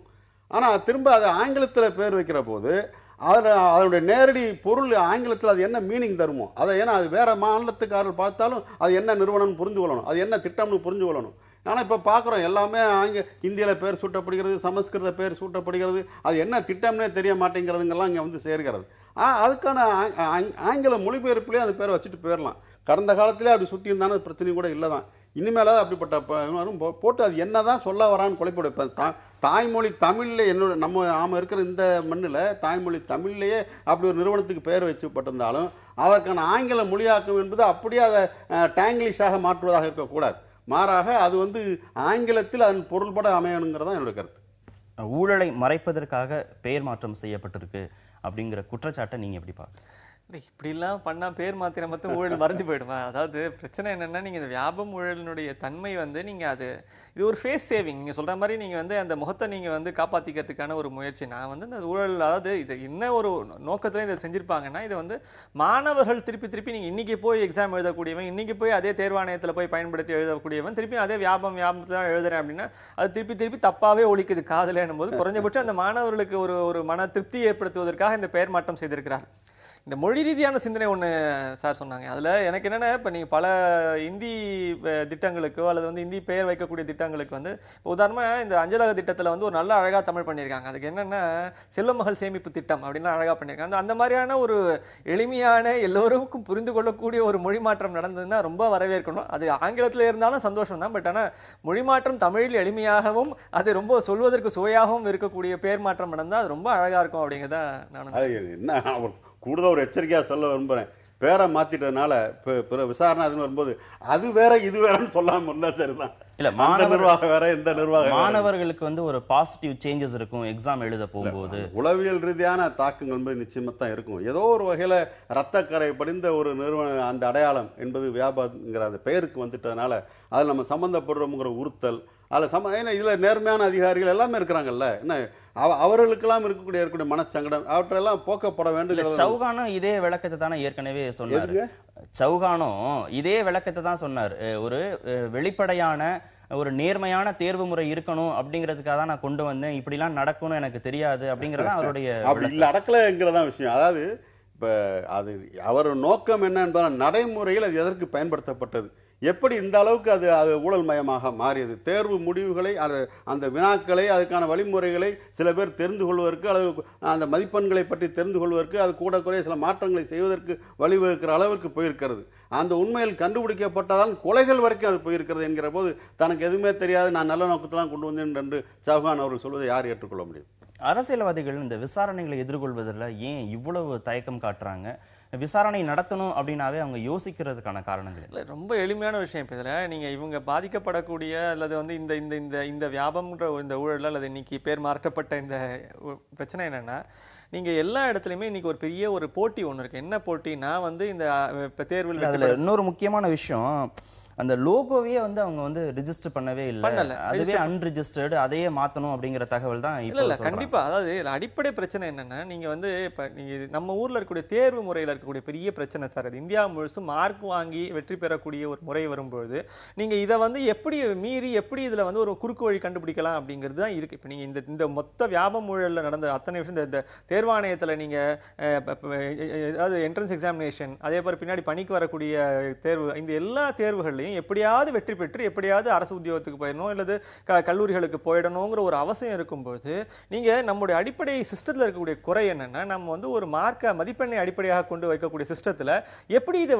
ஆனால் திரும்ப அதை ஆங்கிலத்தில் பேர் வைக்கிற போது அதனுடைய நேரடி பொருள் ஆங்கிலத்தில் அது என்ன மீனிங் தருமோ அதை, ஏன்னா அது வேற மாநிலத்துக்காரர்கள் பார்த்தாலும் அது என்ன நிறுவனம்னு புரிஞ்சு கொள்ளணும், அது என்ன திட்டம்னு புரிஞ்சு கொள்ளணும். ஆனால் இப்போ பார்க்குறோம் எல்லாமே இந்தியில் பேர் சூட்டப்படுகிறது, சமஸ்கிருத பேர் சூட்டப்படுகிறது, அது என்ன திட்டம்னே தெரிய மாட்டேங்கிறதுங்கெல்லாம் இங்கே வந்து சேர்கிறது. அதுக்கான ஆங்கில மொழிபெயர்ப்புலேயே அந்த பேரை வச்சுட்டு போயிடலாம். கடந்த காலத்திலே அப்படி சுட்டி இருந்தாலும் பிரச்சனையும் கூட இல்லை தான். இனிமேலாவது அப்படிப்பட்ட போட்டு அது என்ன தான் சொல்ல வரான்னு குழப்பி வைப்பேன். தாய்மொழி தமிழில் நம்ம இருக்கிற இந்த மண்ணில் தாய்மொழி தமிழ்லேயே அப்படி ஒரு நிறுவனத்துக்கு பெயர் வச்சுப்பட்டிருந்தாலும் அதற்கான ஆங்கில மொழியாக்கம் என்பது அப்படியே அதை டேங்கிலிஷாக மாற்றுவதாக இருக்கக்கூடாது. மாறாக அது வந்து ஆங்கிலத்தில் அதன் பொருள்பட அமையணுங்கிறதான் என்னோட கருத்து. ஊழலை மறைப்பதற்காக பெயர் மாற்றம் செய்யப்பட்டிருக்கு அப்படிங்கிற குற்றச்சாட்டை நீங்க எப்படி பார்க்க? இப்படிலாம் பண்ணா பேர் மாத்திரம் மட்டும் ஊழல் மறைஞ்சு போயிடுமா? அதாவது பிரச்சனை என்னன்னா, நீங்க இந்த வியாபம் ஊழலினுடைய தன்மை வந்து நீங்க இது ஒரு ஃபேஸ் சேவிங். நீங்க சொல்ற மாதிரி நீங்க வந்து அந்த முகத்தை நீங்க வந்து காப்பாத்திக்கிறதுக்கான ஒரு முயற்சி. நான் வந்து இந்த ஊழல், அதாவது இது என்ன ஒரு நோக்கத்துல இதை செஞ்சிருப்பாங்கன்னா, இது வந்து மாணவர்கள் திருப்பி நீங்க இன்னைக்கு போய் எக்ஸாம் எழுதக்கூடியவன், இன்னைக்கு போய் அதே தேர்வாணையத்துல போய் பயன்படுத்தி எழுதக்கூடியவன் திருப்பி அதே வியாபத்தை தான் எழுதுறேன் அப்படின்னா அது திருப்பி தப்பாவே ஒழிக்குது காதல என்னும் போது குறைஞ்சபட்சம் அந்த மாணவர்களுக்கு ஒரு மன திருப்தி ஏற்படுத்துவதற்காக இந்த பெயர் மாற்றம் செய்திருக்கிறார். இந்த மொழி ரீதியான சிந்தனை ஒன்று சார் சொன்னாங்க. அதில் எனக்கு என்னென்னா, இப்போ நீங்கள் பல இந்தி திட்டங்களுக்கோ அல்லது வந்து இந்தி பெயர் வைக்கக்கூடிய திட்டங்களுக்கு வந்து உதாரணமாக இந்த அஞ்சலக திட்டத்தில் வந்து ஒரு நல்ல அழகாக தமிழ் பண்ணியிருக்காங்க. அதுக்கு என்னென்னா செல்வமகள் சேமிப்பு திட்டம் அப்படின்னு அழகாக பண்ணியிருக்காங்க. அந்த மாதிரியான ஒரு எளிமையான எல்லோருக்கும் புரிந்து கொள்ளக்கூடிய ஒரு மொழி மாற்றம் நடந்ததுன்னா ரொம்ப வரவேற்கணும். அது ஆங்கிலத்தில் இருந்தாலும் சந்தோஷம் தான். பட் ஆனால் மொழி மாற்றம் தமிழில் எளிமையாகவும் அது ரொம்ப சொல்வதற்கு சுவையாகவும் இருக்கக்கூடிய பெயர் மாற்றம் நடந்தால் அது ரொம்ப அழகாக இருக்கும் அப்படிங்கிறத நான் கூடுதல் ஒரு எச்சரிக்கையாக சொல்ல விரும்புகிறேன். பேரை மாத்திட்டதுனால பிற விசாரணை அதுன்னு வரும்போது அது வேற இது வேறன்னு சொல்லாம இருந்தா சரிதான். இல்ல, நிர்வாகம் வேற இந்த நிர்வாகம் மாணவர்களுக்கு வந்து ஒரு பாசிட்டிவ் சேஞ்சஸ் இருக்கும் எக்ஸாம் எழுத போகும்போது. உளவியல் ரீதியான தாக்கங்கள் என்பது நிச்சயமா தான் இருக்கும். ஏதோ ஒரு வகையில ரத்தக்கரை படிந்த ஒரு நிறுவனம் அந்த அடையாளம் என்பது வியாபாரங்கிற அந்த பெயருக்கு வந்துட்டதுனால அதில் நம்ம சம்பந்தப்படுறோம்ங்கிற உறுத்தல் அதில் இதுல நேர்மையான அதிகாரிகள் எல்லாமே இருக்கிறாங்கல்ல, என்ன அவர்களுக்கெல்லாம் இருக்கக்கூடிய மனச்சங்கடம் அவற்றெல்லாம் போக்கப்பட வேண்டும். சௌகானும் இதே விளக்கத்தை தானே ஏற்கனவே சொன்னாரு. சௌகானும் இதே விளக்கத்தை தான் சொன்னார். ஒரு வெளிப்படையான ஒரு நேர்மையான தேர்வு முறை இருக்கணும் அப்படிங்கிறதுக்காக தான் நான் கொண்டு வந்தேன், இப்படிலாம் நடக்கும்னு எனக்கு தெரியாது அப்படிங்கறத அவருடைய நடக்கலங்கிறதான் விஷயம். அதாவது இப்ப அது அவர் நோக்கம் என்ன என்பதால் நடைமுறையில் அது எதற்கு பயன்படுத்தப்பட்டது, எப்படி இந்த அளவுக்கு அது ஊழல் மயமாக மாறியது, தேர்வு முடிவுகளை அந்த வினாக்களை அதுக்கான வழிமுறைகளை சில பேர் தெரிந்து கொள்வதற்கு அல்லது அந்த மதிப்பெண்களை பற்றி தெரிந்து கொள்வதற்கு அது கூட குறைய சில மாற்றங்களை செய்வதற்கு வழிவகுக்கிற அளவிற்கு போயிருக்கிறது. அந்த உண்மையில் கண்டுபிடிக்கப்பட்டதால் கொலைகள் வரைக்கும் அது போயிருக்கிறது என்கிற போது தனக்கு எதுவுமே தெரியாது, நான் நல்ல நோக்கத்தெல்லாம் கொண்டு வந்தேன் என்று சௌகான் அவர்கள் சொல்வதை யார் ஏற்றுக்கொள்ள முடியும்? அரசியல்வாதிகள் இந்த விசாரணைகளை எதிர்கொள்வதில் ஏன் இவ்வளவு தயக்கம் காட்டுறாங்க? விசாரணை நடத்தணும் அப்படின்னாவே அவங்க யோசிக்கிறதுக்கான காரணங்கள் இல்லை. ரொம்ப எளிமையான விஷயம். இப்போ இதில் நீங்கள் இவங்க பாதிக்கப்படக்கூடிய அல்லது வந்து இந்த இந்த இந்த இந்த வியாபம்ன்ற இந்த ஊழல் அல்லது இன்னைக்கு பேர் மாற்றப்பட்ட இந்த பிரச்சனை என்னன்னா, நீங்கள் எல்லா இடத்துலையுமே இன்னைக்கு ஒரு பெரிய ஒரு போட்டி ஒன்று இருக்கு. என்ன போட்டினா வந்து இந்த தேர்வில் அதில் இன்னொரு முக்கியமான விஷயம், அந்த லோகோவே வந்து அவங்க வந்து ரிஜிஸ்டர் பண்ணவே இல்லை, அதுவே அன்ரிஜிஸ்டர்டு, அதையே மாத்தணும் அப்படிங்கிற தகவல் தான் இப்போ இல்ல கண்டிப்பா. அதாவது அடிப்படை பிரச்சனை என்னன்னா, நீங்க வந்து இப்ப நீங்க நம்ம ஊர்ல இருக்கக்கூடிய தேர்வு முறையில இருக்கக்கூடிய பெரிய பிரச்சனை சார் அது. இந்தியா முழுசும் மார்க் வாங்கி வெற்றி பெறக்கூடிய ஒரு முறை வரும்போது நீங்க இதை வந்து எப்படி மீறி எப்படி இதுல வந்து ஒரு குறுக்கு வழி கண்டுபிடிக்கலாம் அப்படிங்கிறது தான் இருக்கு. இப்ப நீங்க இந்த மொத்த வியாபம் ஊழல்ல நடந்த அத்தனை விஷயம், இந்த தேர்வாணையத்துல நீங்க அதாவது என்ட்ரன்ஸ் எக்ஸாமினேஷன், அதே போல பின்னாடி பணிக்கு வரக்கூடிய தேர்வு, இந்த எல்லா தேர்வுகள்லையும் எப்படியாவது வெற்றி பெற்று எப்படியாவது அரசு உத்தியோகத்துக்கு போயிடணும் அல்லது கல்லூரிகளுக்கு போயிடணுங்கிற ஒரு அவசியம் இருக்கும்போது நீங்க நம்முடைய அடிப்படை சிஸ்டத்தில் இருக்கக்கூடிய குறை என்னன்னா, நம்ம வந்து ஒரு மார்க்க மதிப்பெண்ணை அடிப்படையாக கொண்டு வைக்கக்கூடிய சிஸ்டத்தில் எப்படி இதை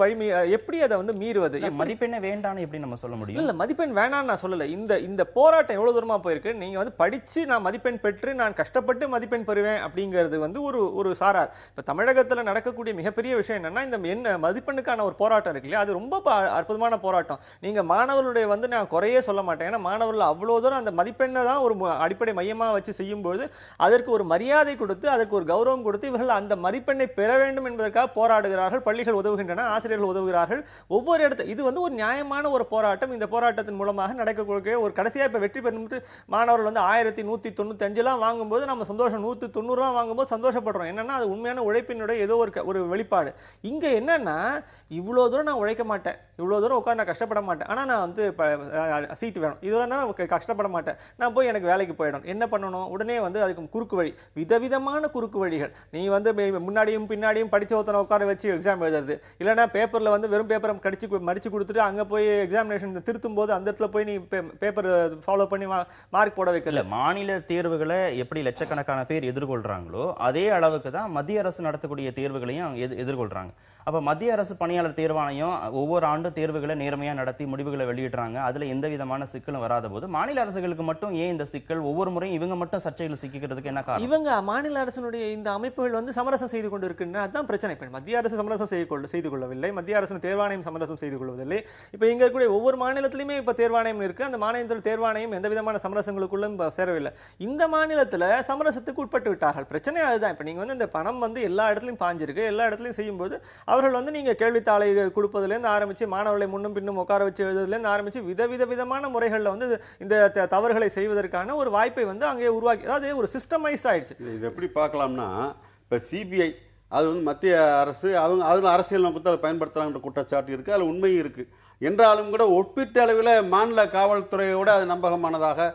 எப்படி அதை வந்து மீறுவது? மதிப்பெண்ணை வேண்டான்னு எப்படி நம்ம சொல்ல முடியும்? இல்ல மதிப்பெண் வேணான்னு நான் சொல்லல. இந்த போராட்டம் எவ்வளவு தூரமா போயிருக்கு, நீங்க வந்து படிச்சு நான் மதிப்பெண் பெற்று நான் கஷ்டப்பட்டு மதிப்பெண் பெறுவேன் அப்படிங்கிறது வந்து ஒரு சாரார். இப்ப தமிழகத்துல நடக்கக்கூடிய மிகப்பெரிய விஷயம் என்னன்னா, இந்த என்ன மதிப்பெண்ணுக்கான ஒரு போராட்டம் இருக்கு இல்லையா, அது ரொம்ப அற்புதமான போராட்டம். நீங்க மாணவர்களுடைய வந்து நான் குறையே சொல்ல மாட்டேன். ஏன்னா மாணவர்கள் அவ்வளவு தூரம் அந்த மதிப்பெண்ணை தான் ஒரு அடிப்படை மையமா வச்சு செய்யும்போது அதற்கு ஒரு மரியாதை கொடுத்து அதற்கு ஒரு கௌரவம் கொடுத்து இவர்கள் அந்த மதிப்பெண்ணை பெற வேண்டும் என்பதற்காக போராடுகிறார்கள். பள்ளிகள் உதவுகின்றன, ஆசிரியர்கள் உதவுகிறார்கள். ஒவ்வொரு இடத்துல இது வந்து ஒரு நியாயமான ஒரு போராட்டம். இந்த போராட்டத்தின் மூலமாக நடக்கக்கூடிய ஒரு கடைசியா இப்ப வெற்றி பெறும் மாணவர்கள் வந்து 1195 வாங்கும்போது நம்ம சந்தோஷம், 190 வாங்கும்போது சந்தோஷப்படுறோம். என்னன்னா அது உண்மையான உழைப்பினுடைய ஏதோ ஒரு வெளிப்பாடு. இங்க என்னன்னா இவ்வளவு தூரம் நான் உழைக்க மாட்டேன், இவ்வளவு தூரம் உட்கார்ந்து நான் கஷ்டப்பட மாட்டேன், ஆனா நான் வந்து சீட் வேணும், இதெல்லாம் நான் கஷ்டப்பட மாட்டேன், நான் போய் எனக்கு வேலைக்கு போயிடும். என்ன பண்ணணும்? உடனே வந்து அதுக்கு குறுக்கு வழி, விதவிதமான குறுக்கு வழிகள். நீ வந்து முன்னாடியும் பின்னாடியும் படிச்ச ஒருத்தனை உட்கார வச்சு எக்ஸாம் எழுதுறது, இல்லைன்னா பேப்பர்ல வந்து வெறும் பேப்பரை மடிச்சு கொடுத்துட்டு அங்க போய் எக்ஸாமினேஷன் திருத்தும் போது அந்த இடத்துல போய் நீ பேப்பர் ஃபாலோ பண்ணி மார்க் போட வைக்கல. மாநில தேர்வுகளை எப்படி லட்சக்கணக்கான பேர் எதிர்கொள்றாங்களோ அதே அளவுக்கு தான் மத்திய அரசு நடத்தக்கூடிய தேர்வுகளையும் எதிர்கொள்றாங்க. அப்ப மத்திய அரசு பணியாளர் தேர்வாணையம் ஒவ்வொரு ஆண்டும் தேர்வுகளை நேர்மையா நடத்தி முடிவுகளை வெளியிடுறாங்க. அதுல எந்த விதமான சிக்கலும் வராத போது மாநில அரசுகளுக்கு மட்டும் ஏன் இந்த சிக்கல்? ஒவ்வொரு முறையும் இவங்க மட்டும் சர்ச்சைகள் சிக்கிறதுக்கு என்ன காரணம்? இவங்க மாநில அரசினுடைய இந்த அமைப்புகள் வந்து சமரசம் செய்து கொண்டு இருக்கின்றன. அதுதான் பிரச்சனை. இப்ப மத்திய அரசு சமரசம் செய்து கொள்ளவில்லை, மத்திய அரசு தேர்வாணையம் சமரசம் செய்து கொள்வதில்லை. இப்ப இங்க இருக்கக்கூடிய ஒவ்வொரு மாநிலத்திலுமே இப்ப தேர்வாணையம் இருக்கு. அந்த மாநிலத்தில் தேர்வாணையம் எந்த விதமான சமரசங்களுக்குள்ளும் சேரவில்லை. இந்த மாநிலத்துல சமரசத்துக்கு உட்பட்டு விட்டார்கள். பிரச்சனை அதுதான். இப்ப நீங்க வந்து இந்த பணம் வந்து எல்லா இடத்துலயும் பாஞ்சிருக்கு, எல்லா இடத்துலயும் செய்யும்போது அவர்கள் வந்து நீங்க கேள்வித்தாளை கொடுப்பதிலிருந்து ஆரம்பிச்சு மாணவர்களை முன்னும் பின்னும் உட்கார வச்சு எழுதுறதுலேருந்து ஆரம்பிச்சு விதவிதமான முறைகளில் வந்து இந்த தவறுகளை செய்வதற்கான ஒரு வாய்ப்பை வந்து அங்கே உருவாக்கி, அதாவது ஒரு சிஸ்டமைஸ்ட் ஆயிடுச்சு. இது எப்படி பார்க்கலாம்னா, இப்போ சிபிஐ அது வந்து மத்திய அரசு அதில் அரசியல் நோக்கத்தை அதை பயன்படுத்துகிறாங்கன்ற குற்றச்சாட்டு இருக்குது, அதில் உண்மையும் இருக்குது. என்றாலும் கூட ஒப்பீட்டு அளவில் மாநில காவல்துறையோடு அது நம்பகமானதாக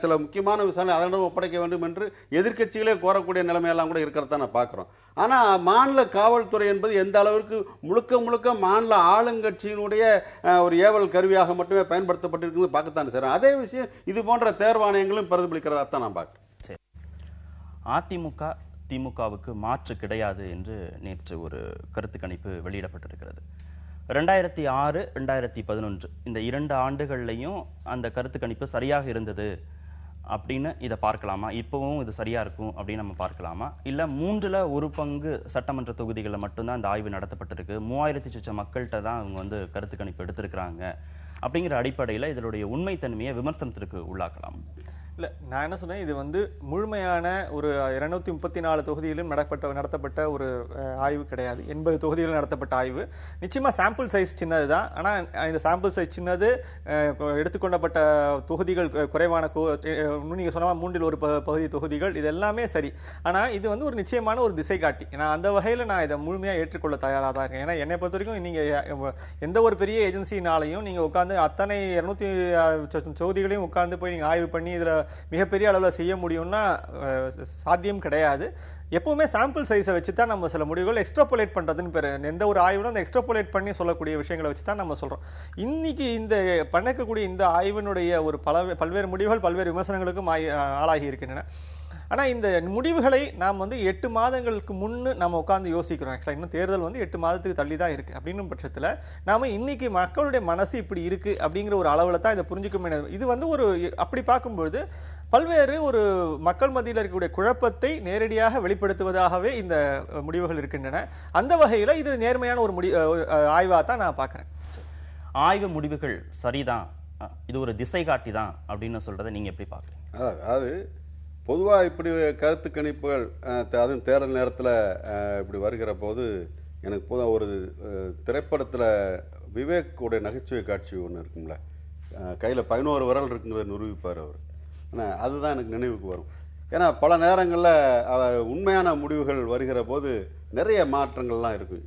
சில முக்கியமான விசாரணை அதனிடம் ஒப்படைக்க வேண்டும் என்று எதிர்க்கட்சிகளே கோரக்கூடிய நிலைமையெல்லாம் கூட இருக்கிறத நான் பார்க்குறோம். ஆனால் மாநில காவல்துறை என்பது எந்த அளவிற்கு முழுக்க மாநில ஆளுங்கட்சியினுடைய ஒரு ஏவல் கருவியாக மட்டுமே பயன்படுத்தப்பட்டிருக்குன்னு பார்க்கத்தானே சார். அதே விஷயம் இது போன்ற தேர்வாணையங்களும் பிரதிபலிக்கிறதா தான் நான் பார்க்குறேன். சரி, அதிமுக திமுகவுக்கு மாற்று கிடையாது என்று நேற்று ஒரு கருத்து கணிப்பு வெளியிடப்பட்டிருக்கிறது. 2006, 2011 இந்த 2 ஆண்டுகள்லையும் அந்த கருத்து கணிப்பு சரியாக இருந்தது அப்படின்னு இதை பார்க்கலாமா? இப்பவும் இது சரியா இருக்கும் அப்படின்னு நம்ம பார்க்கலாமா? இல்ல 1/3 சட்டமன்ற தொகுதிகளில் மட்டும்தான் இந்த ஆய்வு நடத்தப்பட்டிருக்கு, 3000 சொச்ச மக்கள்கிட்ட தான் அவங்க வந்து கருத்து கணிப்பு எடுத்திருக்கிறாங்க அப்படிங்கிற அடிப்படையில் இதனுடைய உண்மைத்தன்மையை விமர்சனத்திற்கு உள்ளாக்கலாம்? இல்லை, நான் என்ன சொன்னேன், இது வந்து முழுமையான ஒரு 234 தொகுதியிலும் நடத்தப்பட்ட ஒரு ஆய்வு கிடையாது. 80 தொகுதிகளில் நடத்தப்பட்ட ஆய்வு. நிச்சயமாக சாம்பிள் சைஸ் சின்னது தான். ஆனால் இந்த சாம்பிள் சைஸ் சின்னது, எடுத்துக்கொள்ளப்பட்ட தொகுதிகள் குறைவான, நீங்கள் சொன்ன 3/1 பகுதி தொகுதிகள், இது எல்லாமே சரி. ஆனால் இது வந்து ஒரு நிச்சயமான ஒரு திசை காட்டி. நான் அந்த வகையில் நான் இதை முழுமையாக ஏற்றுக்கொள்ள தயாராக தான் இருக்கேன். ஏன்னா என்னை பொறுத்த வரைக்கும் நீங்கள் எந்த ஒரு பெரிய ஏஜென்சினாலையும் நீங்கள் உட்காந்து அத்தனை 200 தொகுதிகளையும் உட்காந்து போய் நீங்கள் ஆய்வு பண்ணி இதில் மிகப்பெரிய அளவில் செய்ய முடியும்னா சாத்தியம் கிடையாது. எப்பவுமே சாம்பிள் சைஸை வச்சு தான் நம்ம சில முடிவுகள் எக்ஸ்ட்ராபோலேட் பண்ணுறதுன்னு பேர். எந்த ஒரு ஆய்வுடும் அந்த எக்ஸ்ட்ராபோலேட் பண்ணி சொல்லக்கூடிய விஷயங்களை வச்சு தான் நம்ம சொல்கிறோம். இன்னைக்கு இந்த பண்ணக்கூடிய இந்த ஆய்வினுடைய ஒரு பல்வேறு முடிவுகள் பல்வேறு விமர்சனங்களுக்கும் ஆளாகி இருக்கின்றன. ஆனால் இந்த முடிவுகளை நாம் வந்து 8 மாதங்களுக்கு முன்னு நம்ம உட்காந்து யோசிக்கிறோம். ஆக்சுவலாக இன்னும் தேர்தல் வந்து 8 மாதத்துக்கு தள்ளி தான் இருக்குது. அப்படின்னும் பட்சத்தில் நாம் இன்னைக்கு மக்களுடைய மனசு இப்படி இருக்குது அப்படிங்கிற ஒரு அளவில் தான் இதை புரிஞ்சுக்க முடியாது. இது வந்து ஒரு அப்படி பார்க்கும்பொழுது பல்வேறு ஒரு மக்கள் மத்தியில் இருக்கக்கூடிய குழப்பத்தை நேரடியாக வெளிப்படுத்துவதாகவே இந்த முடிவுகள் இருக்கின்றன. அந்த வகையில் இது நேர்மையான ஒரு ஆய்வாக தான் நான் பார்க்குறேன். ஆய்வு முடிவுகள் சரிதான், இது ஒரு திசை காட்டி தான் அப்படின்னு சொல்கிறத நீங்கள் எப்படி பார்க்குறீங்க? அதாவது பொதுவாக இப்படி கருத்து கணிப்புகள் அதுவும் தேர்தல் நேரத்தில் இப்படி வருகிற போது எனக்கு ஒரு திரைப்படத்தில் விவேக்கோட நகைச்சுவை காட்சி ஒன்று இருக்கும்ல, கையில் 11 விரல் இருக்குங்கிறத நிரூபிப்பார் அவர். ஆனால் அதுதான் எனக்கு நினைவுக்கு வரும். ஏன்னா பல நேரங்களில் உண்மையான முடிவுகள் வருகிற போது நிறைய மாற்றங்கள்லாம் இருக்கும்.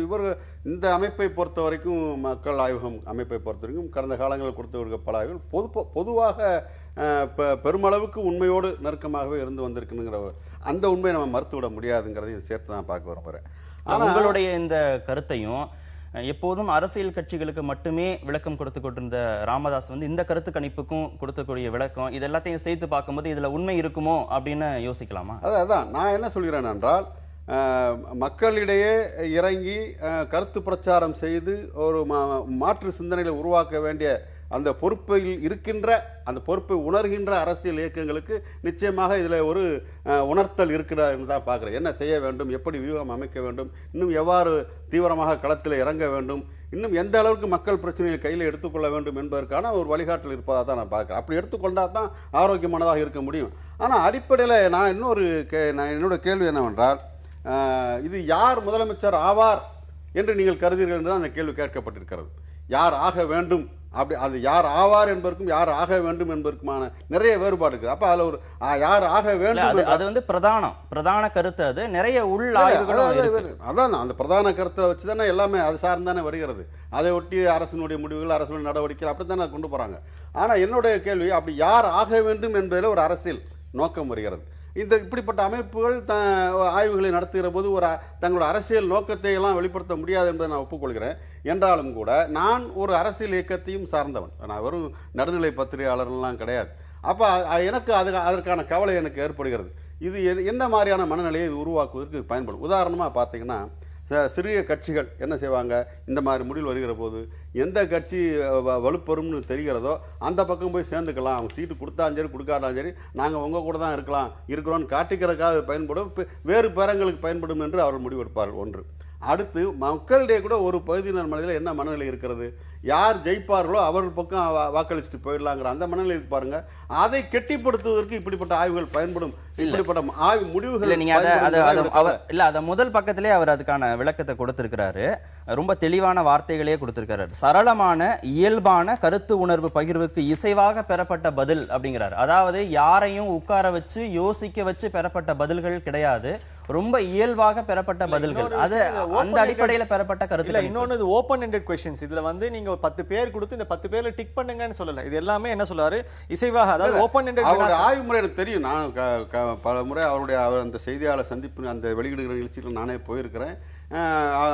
இவர்கள் இந்த அமைப்பை பொறுத்த வரைக்கும், மக்கள் ஆய்வகம் அமைப்பை பொறுத்த வரைக்கும் கடந்த காலங்களில் கொடுத்த பல ஆய்வுகள் பொதுவாக பெருமளவுக்கு உண்மையோடு நெருக்கமாகவே இருந்து வந்திருக்குங்கிற அந்த உண்மையை நம்ம மறுத்துவிட முடியாதுங்கிறதையும் சேர்த்து தான் பார்க்க விரும்புகிறேன். ஆனால் உங்களுடைய இந்த கருத்தையும் எப்போதும் அரசியல் கட்சிகளுக்கு மட்டுமே விளக்கம் கொடுத்து கொண்டிருந்த ராமதாஸ் வந்து இந்த கருத்து கணிப்புக்கும் கொடுக்கக்கூடிய விளக்கம் இது எல்லாத்தையும் சேர்த்து பார்க்கும்போது இதுல உண்மை இருக்குமோ அப்படின்னு யோசிக்கலாமா? அதான் நான் என்ன சொல்கிறேன் என்றால், மக்களிடையே இறங்கி கருத்து பிரச்சாரம் செய்து ஒரு மாற்று சிந்தனைகளை உருவாக்க வேண்டிய அந்த பொறுப்பில் இருக்கின்ற, அந்த பொறுப்பை உணர்கின்ற அரசியல் இயக்கங்களுக்கு நிச்சயமாக இதில் ஒரு உணர்த்தல் இருக்கிறார் தான் பார்க்குறேன். என்ன செய்ய வேண்டும், எப்படி வியூகம் அமைக்க வேண்டும், இன்னும் எவ்வாறு தீவிரமாக களத்தில் இறங்க வேண்டும், இன்னும் எந்த அளவுக்கு மக்கள் பிரச்சனையை கையில் எடுத்துக்கொள்ள வேண்டும் என்பதற்கான ஒரு வழிகாட்டல் இருப்பதாக தான் நான் பார்க்குறேன். அப்படி எடுத்துக்கொண்டால் தான் ஆரோக்கியமானதாக இருக்க முடியும். ஆனால் அடிப்படையில் நான் என்னோட கேள்வி என்னவென்றால், இது யார் முதலமைச்சர் ஆவார் என்று நீங்கள் கருதுகிறீர்கள் என்று தான் அந்த கேள்வி கேட்கப்பட்டிருக்கிறது. யார் ஆக வேண்டும், அப்படி அது யார் ஆவார் என்பதற்கும் யார் ஆக வேண்டும் என்பதற்குமான நிறைய வேறுபாடு இருக்குது. அப்ப அதுல ஒரு யார் ஆக வேண்டும் அது வந்து பிரதான கருத்து. அது நிறைய உள் ஆய்வுகள் அதான் அந்த பிரதான கருத்தை வச்சுதானே எல்லாமே அது சார்ந்தானே வருகிறது. அதை ஒட்டி அரசினுடைய முடிவுகள், அரசினுடைய நடவடிக்கைகள் அப்படித்தானே கொண்டு போறாங்க. ஆனா என்னுடைய கேள்வி, அப்படி யார் ஆக வேண்டும் என்பதில் ஒரு அரசியல் நோக்கம் வருகிறது. இப்படிப்பட்ட அமைப்புகள் ஆய்வுகளை நடத்துகிற போது தங்களோட அரசியல் நோக்கத்தை எல்லாம் வெளிப்படுத்த முடியாது என்பதை நான் ஒப்புக்கொள்கிறேன். என்றாலும் கூட நான் ஒரு அரசியல் இயக்கத்தையும் சார்ந்தவன், நான் வெறும் நடுநிலை பத்திரிகையாளர்லாம் கிடையாது. அப்போ எனக்கு அதற்கான கவலை எனக்கு ஏற்படுகிறது. இது என்ன மாதிரியான மனநிலையை இது உருவாக்குவதற்கு பயன்படும். உதாரணமாக பார்த்தீங்கன்னா, சிறிய கட்சிகள் என்ன செய்வாங்க, இந்த மாதிரி முடிவு வருகிற போது எந்த கட்சி வலுப்பெறும்னு தெரிகிறதோ அந்த பக்கம் போய் சேர்ந்துக்கலாம். அவங்க சீட்டு கொடுத்தாலும் சரி கொடுக்காட்டாலும் சரி, நாங்கள் உங்கள் கூட தான் இருக்கிறோன்னு காட்டிக்கிறதுக்காக பயன்படும், வேறு பேரங்களுக்கு பயன்படும் என்று அவர்கள் முடிவெடுப்பார்கள். ஒன்று. அடுத்து, மக்களிடையே கூட ஒரு பகுதியினர் மனதில் என்ன மனநிலை இருக்கிறது, யார் ஜெயிப்பார்களோ அவர்கள் பக்கம் வாக்களிச்சுட்டு போயிடலாங்கிற அந்த மனநிலை பாருங்க. அதை கெட்டிப்படுத்துவதற்கு இப்படிப்பட்ட ஆய்வுகள் பயன்படும். இப்படிப்பட்ட ஆய்வு முடிவுகள் அத முதல் பக்கத்திலே அவர் அதுக்கான விளக்கத்தை கொடுத்திருக்கிறாரு. ரொம்ப தெளிவான வார்த்தைகளே கொடுத்திருக்கிறாரு. சரளமான இயல்பான கருத்து உணர்வு பகிர்வுக்கு இசைவாக பெறப்பட்ட பதில் அப்படிங்கிறார். அதாவது யாரையும் உட்கார வச்சு யோசிக்க வச்சு பெறப்பட்ட பதில்கள் கிடையாது, ரொம்ப இயல்பாக பெறப்பட்ட பதில்கள். அது அந்த அடிப்படையில பெறப்பட்ட கருத்து. இன்னொன்னு ஓபன் எண்டட் क्वेश्चंस. இதுல வந்து நீங்க 10 பேர் கொடுத்து இந்த 10 பேர்ல டிக் பண்ணுங்கன்னு சொல்லல. இது எல்லாமே என்ன சொல்றாரு, இசைவாக, அதாவது ஓபன் எண்டட். அவருடைய ஆய்வு முறை எனக்கு தெரியும். நான் பல முறை அவருடைய அந்த செய்தியாளர் சந்திப்பு, அந்த வெளியிடுகிற நிகழ்ச்சிகள் நானே போயிருக்கிறேன்.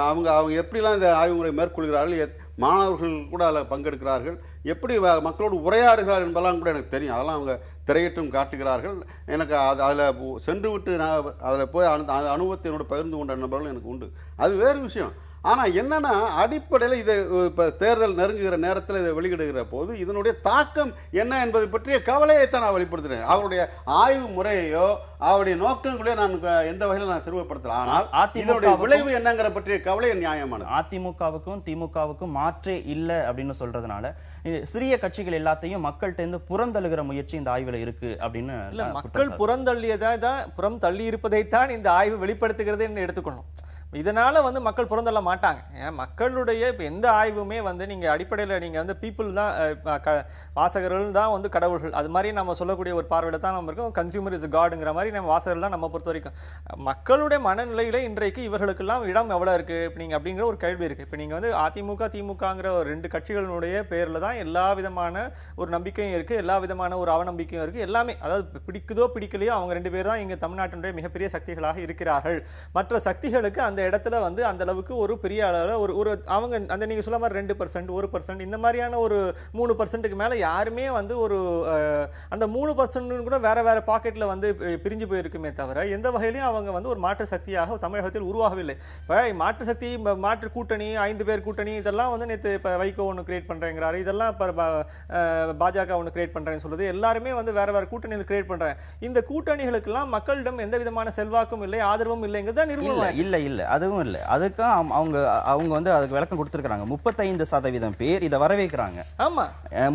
அவங்க எப்படிலாம் இந்த ஆய்வு முறை மேற்கொள்கிறார்கள், மாணவர்கள் கூட அதில் பங்கெடுக்கிறார்கள், எப்படி மக்களோடு உரையாடுகிறார் என்பதெல்லாம் கூட எனக்கு தெரியும். அதெல்லாம் அவங்க திரையிட்டும் காட்டுகிறார்கள். எனக்கு அதில் சென்று விட்டு நான் அதில் போய் அனுபவத்தை என்னோட பகிர்ந்து கொண்ட நபர்கள் எனக்கு உண்டு. அது வேறு விஷயம். ஆனால் என்னன்னா, அடிப்படையில் இதை இப்போ தேர்தல் நெருங்குகிற நேரத்தில் இதை வெளியிடுகிற போது இதனுடைய தாக்கம் என்ன என்பதை பற்றிய கவலையைத்தான் நான் வெளிப்படுத்துகிறேன். அவருடைய ஆய்வு முறையோ அவருடைய நோக்கங்களே நான் எந்த வகையில் நான் சிறுமைப்படுத்தலாம். ஆனால் இதனுடைய விளைவு என்னங்கிற பற்றிய கவலை நியாயமானது. அதிமுகவுக்கும் திமுகவுக்கும் மாற்றே இல்லை அப்படின்னு சொல்றதுனால சிறிய கட்சிகள் எல்லாத்தையும் மக்கள்கிட்ட இருந்து புறந்தள்ளுகிற முயற்சி இந்த ஆய்வுல இருக்கு அப்படின்னு இல்ல, மக்கள் புறம் தள்ளி இருப்பதைத்தான் இந்த ஆய்வு வெளிப்படுத்துகிறது என்று எடுத்துக்கணும். இதனால வந்து மக்கள் புறந்தள்ள மாட்டாங்க. மக்களுடைய இப்போ எந்த ஆய்வுமே வந்து நீங்க அடிப்படையில் நீங்க வந்து பீப்புள் தான், வாசகர்கள் தான் வந்து கடவுள்கள், அது மாதிரி நம்ம சொல்லக்கூடிய ஒரு பார்வையில தான் நம்ம இருக்கோம். கன்சியூமர் இஸ் காடுங்கிற மாதிரி நம்ம வாசகர்கள் தான் நம்ம பொறுத்த வரைக்கும். மக்களுடைய மனநிலையில இன்றைக்கு இவர்களுக்கெல்லாம் இடம் எவ்வளவு இருக்கு நீங்க அப்படிங்கிற ஒரு கேள்வி இருக்கு. இப்போ நீங்க வந்து அதிமுக திமுகங்கிற ஒரு 2 கட்சிகளுடைய பேர்ல தான் எல்லா விதமான ஒரு நம்பிக்கையும் இருக்கு, எல்லா விதமான ஒரு அவநம்பிக்கையும் இருக்கு. எல்லாமே, அதாவது பிடிக்குதோ பிடிக்கலையோ அவங்க 2 பேர் தான் இங்க தமிழ்நாட்டினுடைய மிகப்பெரிய சக்திகளாக இருக்கிறார்கள். மற்ற சக்திகளுக்கு அந்த இடத்துல வந்து அந்த அளவுக்கு ஒரு பெரிய அளவில் ஒரு அவங்க அந்த நீங்க சொல்ல மாதிரி 2%, 1% இந்த மாதிரியான ஒரு 3%க்கு மேல யாருமே வந்து ஒரு அந்த 3% கூட வேற வேற பாக்கெட்ல வந்து பிரிஞ்சு போயிருக்குமே தவிர எந்த வகையிலையும் அவங்க வந்து ஒரு மாற்று சக்தியாக தமிழகத்தில் உருவாகவில்லை. மாற்று சக்தி, மாற்று கூட்டணி, 5 பேர் கூட்டணி, இதெல்லாம் வந்து நேற்று இப்போ வைகோ ஒன்று கிரியேட் பண்றேங்கிறாரு, இதெல்லாம் இப்போ பாஜக ஒன்று கிரியேட் பண்றேன்னு சொல்லுது. எல்லாருமே வந்து வேற வேற கூட்டணிகள் கிரியேட் பண்றாங்க. இந்த கூட்டணிகளுக்கெல்லாம் மக்களிடம் எந்த விதமான செல்வாக்கும் இல்லை, ஆதரவும் இல்லைங்கிறத நிறுவனம் இல்ல அதுவும் இல்ல. அதுக்கும் அவங்க அவங்க வந்து அதுக்கு விளக்கம் கொடுத்திருக்காங்க. 35% பேர் இதை வரவேற்கிறாங்க. ஆமா,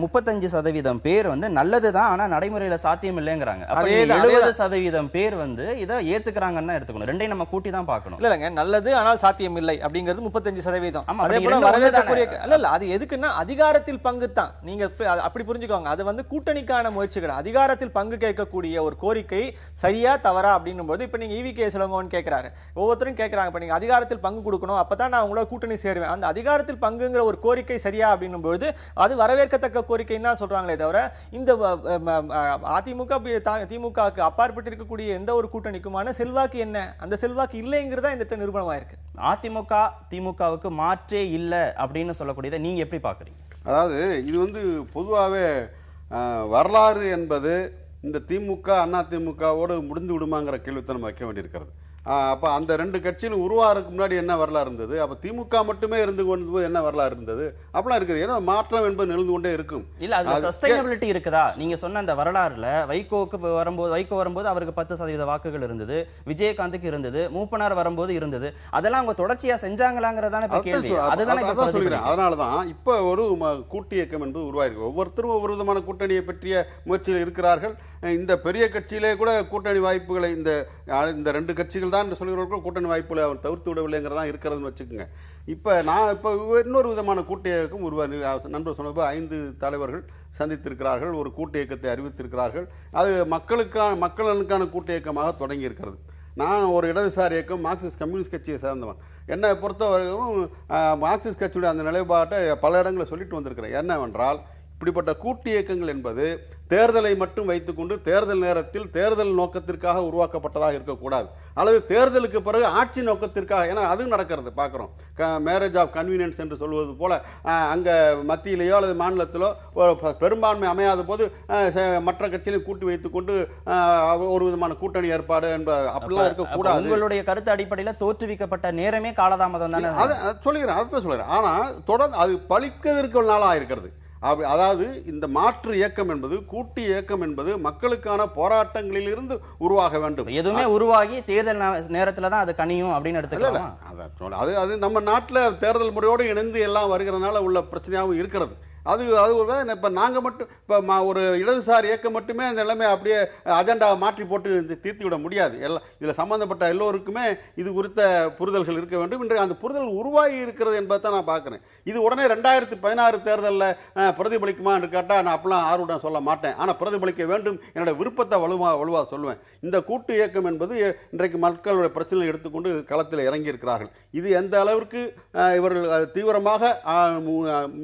35% பேர் வந்து நல்லதுதான், ஆனா நடைமுறையில சாத்தியம் இல்லைங்கிறாங்க. அப்ப 70% பேர் வந்து இதை ஏத்துக்கிறாங்கன்னு எடுத்துக்கணும். ரெண்டையும் நம்ம கூட்டி தான் பார்க்கணும். இல்லங்க, நல்லது ஆனால் சாத்தியம் இல்லை அப்படிங்கிறது 35%. ஆமா, அதே அப்படி போல ரெண்டு வரவேற்கக்கூடிய ஒண்ணுதானே. இல்ல அது எதுக்குன்னா அதிகாரத்தில் பங்கு தான். நீங்க அப்படி புரிஞ்சுக்கோங்க. அது வந்து கூட்டணிக்கான முயற்சிகள். அதிகாரத்தில் பங்கு கேட்கக்கூடிய ஒரு கோரிக்கை சரியா தவறா அப்படின்னும் போது இப்ப நீங்க ஈவி கே சிலங்கோன்னு கேட்கறாரு, ஒவ்வொருத்தரும் கேட்கறாங்க. இப்ப நீங்க அதிகாரத்தில் பங்கு கொடுக்கணும், அப்பதான் நான் உங்களோட கூட்டணி சேருவேன். அந்த அதிகாரத்தில் பங்குங்கிற ஒரு கோரிக்கை சரியா அப்படின்னும் பொழுது அது வரவேற்கத்தக்க கோரிக்கைன்னு தான் சொல்றாங்களே தவிர இந்த அதிமுக திமுகவுக்கு அப்பாற்பட்டு இருக்கக்கூடிய எந்த ஒரு கூட்டணிக்குமான செல்வாக்கு என்ன, அந்த செல்வாக்கு இல்லைங்கிறதா இந்த நிரூபணமா இருக்கு. அதிமுக திமுகவுக்கு மாற்றே இல்ல அப்படின்னு சொல்லக்கூடியதை நீங்க எப்படி பாக்குறீங்க? அதாவது இது வந்து பொதுவாகவே வரலாறு என்பது இந்த திமுக அதிமுகவோடு முடிந்து விடுமாங்கிற கேள்வித்தை நம்ம வைக்க வேண்டியிருக்கிறது. அப்போ அந்த ரெண்டு கட்சியிலும் உருவாகிறதுக்கு முன்னாடி என்ன வரலாறு இருந்தது, அப்போ திமுக மட்டுமே இருந்து கொண்டு என்ன வரலாறு இருந்தது, அப்படிலாம் இருக்குது. ஏன்னா மாற்றம் என்பது நிகழ்ந்து கொண்டே இருக்கும். இல்ல அதுல சஸ்டைனபிலிட்டி இருக்குதா? நீங்க சொன்ன அந்த வரலாறுல வைகோ வரும்போது அவருக்கு 10% வாக்குகள் இருந்தது, விஜயகாந்துக்கு இருந்தது, மூப்பனார் வரும்போது இருந்தது. அதெல்லாம் அவங்க தொடர்ச்சியா செஞ்சாங்களாங்கிறதான கேள்வி. அதுதான் சொல்கிறேன். அதனாலதான் இப்ப ஒரு கூட்டு இயக்கம் என்பது உருவாயிருக்கு. ஒவ்வொருத்தரும் ஒவ்வொரு விதமான கூட்டணியை பற்றிய முயற்சியில் இருக்கிறார்கள். இந்த பெரிய கட்சியிலே கூட கூட்டணி வாய்ப்புகளை இந்த ரெண்டு கட்சிகள் தான் சொல்கிறவர்கள் கூட்டணி வாய்ப்புகளை அவர் தவிர்த்து விடவில்லைங்கிறதா இருக்கிறதுன்னு வச்சுக்கோங்க. இப்போ இன்னொரு விதமான கூட்டு இயக்கம் நண்பர் சொன்னப்போ 5 தலைவர்கள் சந்தித்திருக்கிறார்கள், ஒரு கூட்டு இயக்கத்தை அறிவித்திருக்கிறார்கள். அது மக்களுக்கான கூட்டு இயக்கமாக தொடங்கி இருக்கிறது. நான் ஒரு இடதுசாரி இயக்கம் மார்க்சிஸ்ட் கம்யூனிஸ்ட் கட்சியை சேர்ந்தவன். என்னை பொறுத்தவரைக்கும் மார்க்சிஸ்ட் கட்சியுடைய அந்த நிலைப்பாட்டை பல இடங்களில் சொல்லிட்டு வந்திருக்கிறேன். என்னவென்றால், இப்படிப்பட்ட கூட்டு இயக்கங்கள் என்பது தேர்தலை மட்டும் வைத்துக்கொண்டு தேர்தல் நேரத்தில் தேர்தல் நோக்கத்திற்காக உருவாக்கப்பட்டதாக இருக்கக்கூடாது, அல்லது தேர்தலுக்கு பிறகு ஆட்சி நோக்கத்திற்காக. ஏன்னா அதுவும் நடக்கிறது பார்க்குறோம். மேரேஜ் ஆஃப் கன்வீனியன்ஸ் என்று சொல்வது போல அங்கே மத்தியிலேயோ அல்லது மாநிலத்திலோ பெரும்பான்மை அமையாத போது மற்ற கட்சியிலையும் கூட்டி வைத்துக்கொண்டு ஒரு விதமான கூட்டணி ஏற்பாடு அப்படிலாம் இருக்கக்கூடாது. உங்களுடைய கருத்து அடிப்படையில் தோற்றுவிக்கப்பட்ட நேரமே காலதாமதம் தானே? அதை சொல்லுகிறேன், அதை சொல்லுகிறேன். ஆனால் தொடர்ந்து அது பழிக்கிறதுக்கு ஒரு நாளாக இருக்கிறது. அதாவது இந்த மாற்று இயக்கம் என்பது, கூட்டு இயக்கம் என்பது மக்களுக்கான போராட்டங்களில் இருந்து உருவாக வேண்டும். எதுவுமே உருவாகி தேர்தல் நேரத்துல தான் அது கனியும் அப்படின்னு எடுத்துக்கலாம். அது நம்ம நாட்டில் தேர்தல் முறையோடு இணைந்து எல்லாம் வருகிறதுனால உள்ள பிரச்சனையாகவும் இருக்கிறது. அது இப்போ நாங்கள் மட்டும் இப்போ ஒரு இடதுசாரி இயக்கம் மட்டுமே அந்த நிலைமை அப்படியே அஜெண்டாவை மாற்றி போட்டு தீர்த்து விட முடியாது. இதில் சம்பந்தப்பட்ட எல்லோருக்குமே இது குறித்த புரிதல்கள் இருக்க வேண்டும். இன்று அந்த புரிதல் உருவாகி இருக்கிறது என்பதை தான் நான் பார்க்குறேன். இது உடனே 2016 தேர்தலில் பிரதிபலிக்குமா என்று கேட்டால் நான் அப்படிலாம் ஆர்வம் சொல்ல மாட்டேன். ஆனால் பிரதிபலிக்க வேண்டும், என்னோட விருப்பத்தை வலுவாக சொல்லுவேன். இந்த கூட்டு இயக்கம் என்பது இன்றைக்கு மக்களுடைய பிரச்சனையை எடுத்துக்கொண்டு களத்தில் இறங்கி இருக்கிறார்கள். இது எந்த அளவிற்கு இவர்கள் தீவிரமாக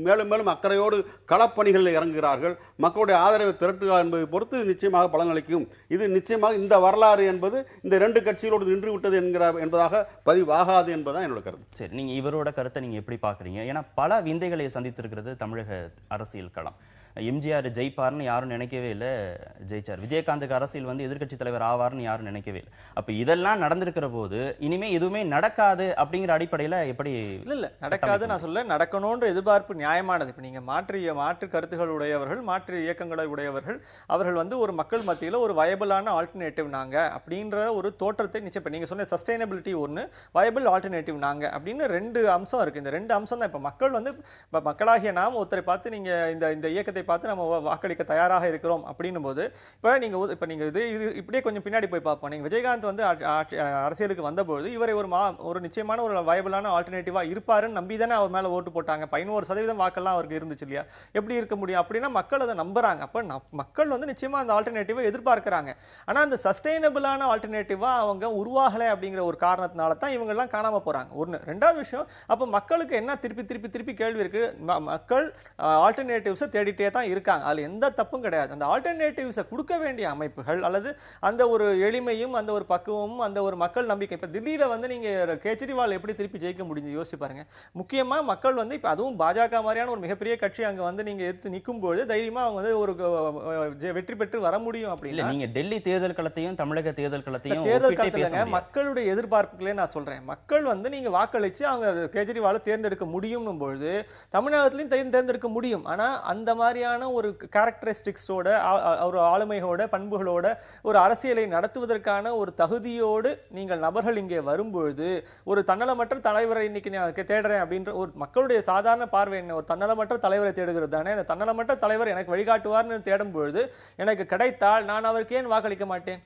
மேலும் மேலும் அக்கறையோடு களப்பணிகளில் இறங்குகிறார்கள், மக்களுடைய ஆதரவை திரட்டுகிறார் என்பதை பொறுத்து நிச்சயமாக பலனளிக்கும். இது நிச்சயமாக இந்த வரலாறு என்பது இந்த ரெண்டு கட்சிகளோடு நின்று விட்டது என்பதாக பதிவாகாது என்பதுதான் என்னோட கருத்து. சரி, நீங்க இவரோட கருத்தை நீங்க எப்படி பாக்குறீங்க? ஏன்னா பல விந்தைகளை சந்தித்திருக்கிறது தமிழக அரசியல் களம். எம்ஜிஆர் ஜெயிப்பார்னு யாரும் நினைக்கவே இல்லை, ஜெயிச்சார். விஜயகாந்துக்கு அரசியல் வந்து எதிர்கட்சி தலைவர் ஆவார்னு யாரும் நினைக்கவே இல்லை. அப்ப இதெல்லாம் நடந்திருக்கிற போது இனிமே எதுவுமே நடக்காது அப்படிங்கிற அடிப்படையில எப்படி? இல்ல நடக்காது நான் சொல்ல, நடக்கணும்ன்ற எதிர்பார்ப்பு நியாயமானது. இப்ப நீங்க மாற்று கருத்துக்கள் உடையவர்கள், மாற்று இயக்கங்களை உடையவர்கள், அவர்கள் வந்து ஒரு மக்கள் மத்தியில் ஒரு வயபிளான ஆல்டர்னேட்டிவ் நாங்க அப்படின்ற ஒரு தோற்றத்தை நிச்சயம். நீங்க சொன்ன சஸ்டைனபிலிட்டி ஒன்று, வயபிள் ஆல்டர்னேட்டிவ் நாங்க அப்படின்னு 2 அம்சம் இருக்கு. இந்த 2 அம்சம் தான் இப்ப மக்கள் வந்து மக்களாகிய நாம் ஒருத்தரை பார்த்து நீங்க இந்த இயக்கத்தை பார்த்து நம்ம வாக்களிக்க தயாராக இருக்கிறோம் அப்படின்னும் போது இப்ப நீங்க இது இப்படியே கொஞ்சம் பின்னாடி போய் பார்ப்போம். நீங்க விஜயகாந்த் வந்து அரசியலுக்கு வந்தபோது இவரை ஒரு நிச்சயமான ஒரு வயபிளான ஆல்டர்னேட்டிவா இருப்பாருன்னு நம்பி தானே அவர் மேல ஓட்டு போட்டாங்க. 11% வாக்கெல்லாம் அவருக்கு இருந்துச்சு இல்லையா? எப்படி இருக்க முடியும்? அப்படின்னா மக்கள் அதை நம்புறாங்க. அப்ப மக்கள் வந்து நிச்சயமா அந்த ஆல்டர்னேட்டிவை எதிர்பார்க்கிறாங்க. ஆனா அந்த சஸ்டைனபிளான ஆல்டர்னேட்டிவா அவங்க உருவாகலை அப்படிங்கிற ஒரு காரணத்தினால தான் இவங்க எல்லாம் காணாம போறாங்க. ஒண்ணு. ரெண்டாவது விஷயம், அப்ப மக்களுக்கு என்ன திருப்பி கேள்வி இருக்கு. மக்கள் ஆல்டர்னேட்டிவ்ஸ் தேடிட்டே தான் இருக்காங்க. அதுல எந்த தப்பும் கிடையாது. அந்த ஆல்டர்னேட்டிவ்ஸை கொடுக்க வேண்டிய அமைப்புகள் அல்லது அந்த ஒரு எளிமையும் அந்த ஒரு பக்குவமும் அந்த ஒரு மக்கள் நம்பிக்கை. இப்ப தில்லியில வந்து நீங்க கேஜ்ரிவால் எப்படி திருப்பி ஜெயிக்க முடிஞ்சு யோசிச்சு பாருங்க. முக்கியமா மக்கள் வந்து இப்ப அதுவும் பாஜக மாதிரியான ஒரு மிகப்பெரிய கட்சி அங்க வந்து நீங்க எடுத்து நிற்கும் போது தைரியமா அவங்க வந்து ஒரு வெற்றி பெற்று வர முடியும். அப்படின்னு நீங்க டெல்லி தேர்தல் களத்தையும் தமிழக தேர்தல் களத்தையும் மக்களுடைய எதிர்பார்ப்புகளே நான் சொல்றேன். மக்கள் வந்து நீங்க வாக்களிச்சு அவங்க கேஜ்ரிவாலை தேர்ந்தெடுக்க முடியும் பொழுது தமிழகத்திலையும் தேர்ந்தெடுக்க முடியும். ஆனா அந்த மாதிரி மாதிரியான ஒரு கேரக்டரிஸ்டிக்ஸோட ஒரு ஆளுமையோட பண்புகளோட ஒரு அரசியலை நடத்துவதற்கான ஒரு தகுதியோடு நீங்கள் நபர்கள் இங்கே வரும்பொழுது ஒரு தன்னலமற்ற தலைவரை இன்னைக்கு நான் தேடுறேன் அப்படின்ற ஒரு மக்களுடைய சாதாரண பார்வை என்ன, ஒரு தன்னலமற்ற தலைவரை தேடுகிறது தானே. அந்த தன்னலமற்ற தலைவர் எனக்கு வழிகாட்டுவார்னு தேடும் பொழுது எனக்கு கிடைத்தால் நான் அவருக்கு ஏன் வாக்களிக்க மாட்டேன்?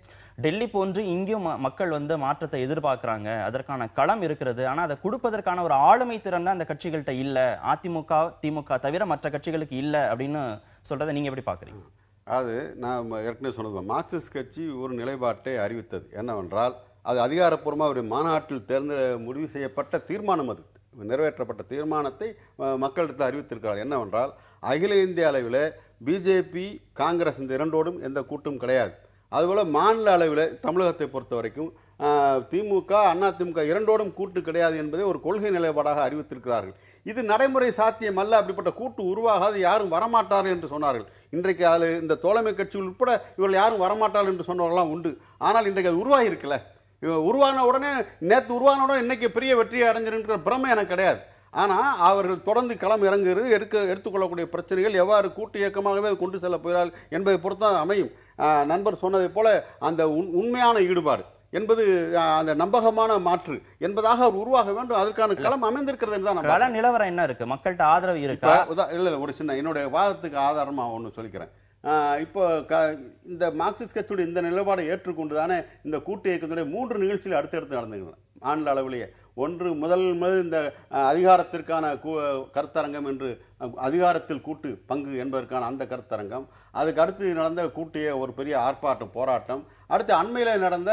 டெல்லி போன்று இங்கேயும் மக்கள் வந்து மாற்றத்தை எதிர்பார்க்கறாங்க, அதற்கான களம் இருக்கிறது. ஆனா அதை கொடுப்பதற்கான ஒரு ஆளுமை திறன் தான் அந்த கட்சிகள்கிட்ட இல்ல, அதிமுக திமுக தவிர மற்ற கட்சிகளுக்கு இல்ல அப்படின்னு சொல்றதை நீங்க எப்படி பாக்குறீங்க? அது நான் ஏற்கனவே சொன்னது, மார்க்சிஸ்ட் கட்சி ஒரு நிலைப்பாட்டை அறிவித்தது என்னவென்றால், அது அதிகாரப்பூர்வமாக ஒரு மாநாட்டில் முடிவு செய்யப்பட்ட தீர்மானம், அது நிறைவேற்றப்பட்ட தீர்மானத்தை மக்களிடத்தில் அறிவித்திருக்கிறார். என்னவென்றால், அகில இந்திய அளவில் பிஜேபி காங்கிரஸ் இந்த இரண்டோடும் எந்த கூட்டும் கிடையாது. அதுபோல மாநில அளவில் தமிழகத்தை பொறுத்த வரைக்கும் திமுக அதிமுக இரண்டோடும் கூட்டு கிடையாது என்பதை ஒரு கொள்கை நிலைப்பாடாக அறிவித்திருக்கிறார்கள். இது நடைமுறை சாத்தியம் அல்ல, அப்படிப்பட்ட கூட்டு உருவாகாது, யாரும் வரமாட்டார்கள் என்று சொன்னார்கள். இன்றைக்கு அதில் இந்த தோழமை கட்சிகள் உட்பட இவர்கள் யாரும் வரமாட்டார்கள் என்று சொன்னவர்கள்லாம் உண்டு. ஆனால் இன்றைக்கு அது உருவாகி இருக்கல. உருவான உடனே நேற்று உருவான உடனே இன்னைக்கு பெரிய வெற்றியை அடைஞ்சிருக்கிற பிரமை எனக்கு கிடையாது. ஆனால் அவர்கள் தொடர்ந்து களம் இறங்குகிறது, எடுத்துக்கொள்ளக்கூடிய பிரச்சனைகள் எவ்வாறு கூட்டு இயக்கமாகவே கொண்டு செல்ல போகிறார்கள் என்பதை பொறுத்தான் அமையும். நண்பர் சொன்னதை போல அந்த உண்மையான ஈடுபாடு என்பது அந்த நம்பகமான மாற்று என்பதாக உருவாக வேண்டும். அதற்கான களம் அமைந்திருக்கிறது. கள நிலவரம் என்ன இருக்கு? மக்கள்கிட்ட ஆதரவு இருக்கா? இல்ல, ஒரு சின்ன என்னுடைய வாதத்துக்கு ஆதாரமா ஒன்று சொல்லிக்கிறேன். இப்போ இந்த மார்க்சிஸ்ட் கட்சியுடைய இந்த நிலைப்பாடை ஏற்றுக்கொண்டு தானே இந்த கூட்டு இயக்கத்துடைய 3 நிகழ்ச்சிகள் அடுத்தடுத்து நடந்துகின்றன மாநில அளவிலேயே. ஒன்று முதல் இந்த அதிகாரத்திற்கான கருத்தரங்கம் என்று அதிகாரத்தில் கூட்டு பங்கு என்பதற்கான அந்த கருத்தரங்கம், அதுக்கு அடுத்து நடந்த கூட்டிய ஒரு பெரிய ஆர்ப்பாட்டம் போராட்டம், அடுத்து அண்மையில் நடந்த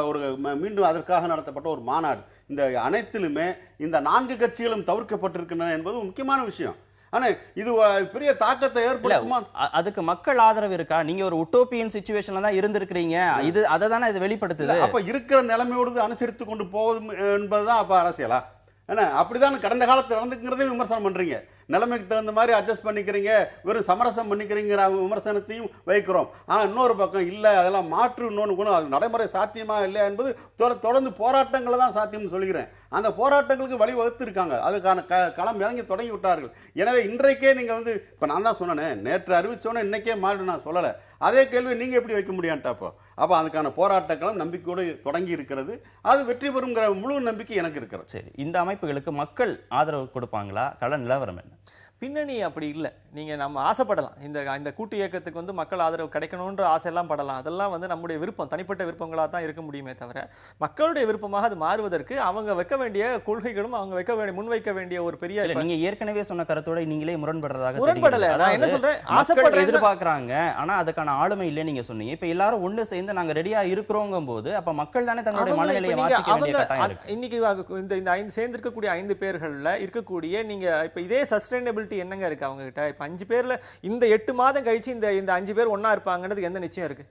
ஒரு மீண்டும் அதற்காக நடத்தப்பட்ட ஒரு மாநாடு. இந்த அனைத்திலுமே இந்த 4 கட்சிகளும் தவிர்க்கப்பட்டிருக்கின்றன என்பது முக்கியமான விஷயம். ஆனா இது பெரிய தாக்கத்தை ஏற்படுத்துமா? அதுக்கு மக்கள் ஆதரவு இருக்கா? நீங்க ஒரு உட்டோப்பியன் சிச்சுவேஷன்ல தான் இருந்திருக்கிறீங்க, இது அதை தானே இது வெளிப்படுத்துது. அப்ப இருக்கிற நிலைமையோடு அனுசரித்து கொண்டு போவதும் என்பதுதான் அப்ப அரசியலா? ஏன்னா அப்படிதான் கடந்த காலத்தில் நடந்துக்கிறதையும் விமர்சனம் பண்றீங்க, நிலைமைக்கு தகுந்த மாதிரி அட்ஜஸ்ட் பண்ணிக்கிறீங்க, வெறும் சமரசம் பண்ணிக்கிறீங்கிற விமர்சனத்தையும் வைக்கிறோம். ஆனா இன்னொரு பக்கம் இல்ல, அதெல்லாம் மாற்று இன்னொன்று குணம், அது நடைமுறை சாத்தியமா இல்லையா என்பது தொடர்ந்து போராட்டங்களை தான் சாத்தியம்னு சொல்கிறேன். அந்த போராட்டங்களுக்கு வழிவகுத்து இருக்காங்க, அதுக்கான களம் இறங்கி தொடங்கி விட்டார்கள். எனவே இன்றைக்கே நீங்க இப்ப நான் தான் சொன்னேன், நேற்று அறிவிச்சோன்னே இன்னைக்கே மாறு நான் சொல்லலை. அதே கேள்வி நீங்க எப்படி வைக்க முடியான்ட்டா? அப்ப அதுக்கான போராட்டங்களும் நம்பிக்கையோடு தொடங்கி இருக்கிறது, அது வெற்றி பெறுங்கிற முழு நம்பிக்கை எனக்கு இருக்கிறது. சரி, இந்த அமைப்புகளுக்கு மக்கள் ஆதரவு கொடுப்பாங்களா? கள நிலவரம் என்ன? பின்னணி அப்படி இல்லை. நீங்கள் நம்ம ஆசைப்படலாம், இந்த கூட்டு இயக்கத்துக்கு மக்கள் ஆதரவு கிடைக்கணுன்ற ஆசையெல்லாம் படலாம். அதெல்லாம் நம்முடைய விருப்பம், தனிப்பட்ட விருப்பங்களாக தான் இருக்க முடியுமே தவிர மக்களுடைய விருப்பமாக அது மாறுவதற்கு அவங்க வைக்க வேண்டிய கொள்கைகளும் அவங்க முன்வைக்க வேண்டிய ஒரு பெரிய, நீங்க ஏற்கனவே சொன்ன கருத்தோட நீங்களே முரண்படுறதாக முரண்படல. நான் என்ன சொல்றேன், ஆசைப்படுறது எதிர்பார்க்கறாங்க, ஆனா அதுக்கான ஆளுமை இல்லை நீங்க சொன்னீங்க. இப்ப எல்லாரும் ஒண்ணு சேர்ந்து நாங்க ரெடியா இருக்கிறோங்கும் போது அப்ப மக்கள் தானே தங்களுடைய மனநிலையை மாற்றிக்க வேண்டிய கட்டாயம் இருக்கு. இன்னைக்கு இந்த 5 சேர்ந்திருக்கக்கூடிய 5 பேர்கள்ல இருக்கக்கூடிய நீங்க இப்ப இதே சஸ்டைனபிள் என்னங்க இருக்கு அவங்க கிட்ட? இப்ப 5 பேர்ல இந்த 8 மாதம் கழிச்சு இந்த 5 பேர் ஒன்னா இருப்பாங்கன்றதுக்கு எந்த நிச்சயம் இருக்கு?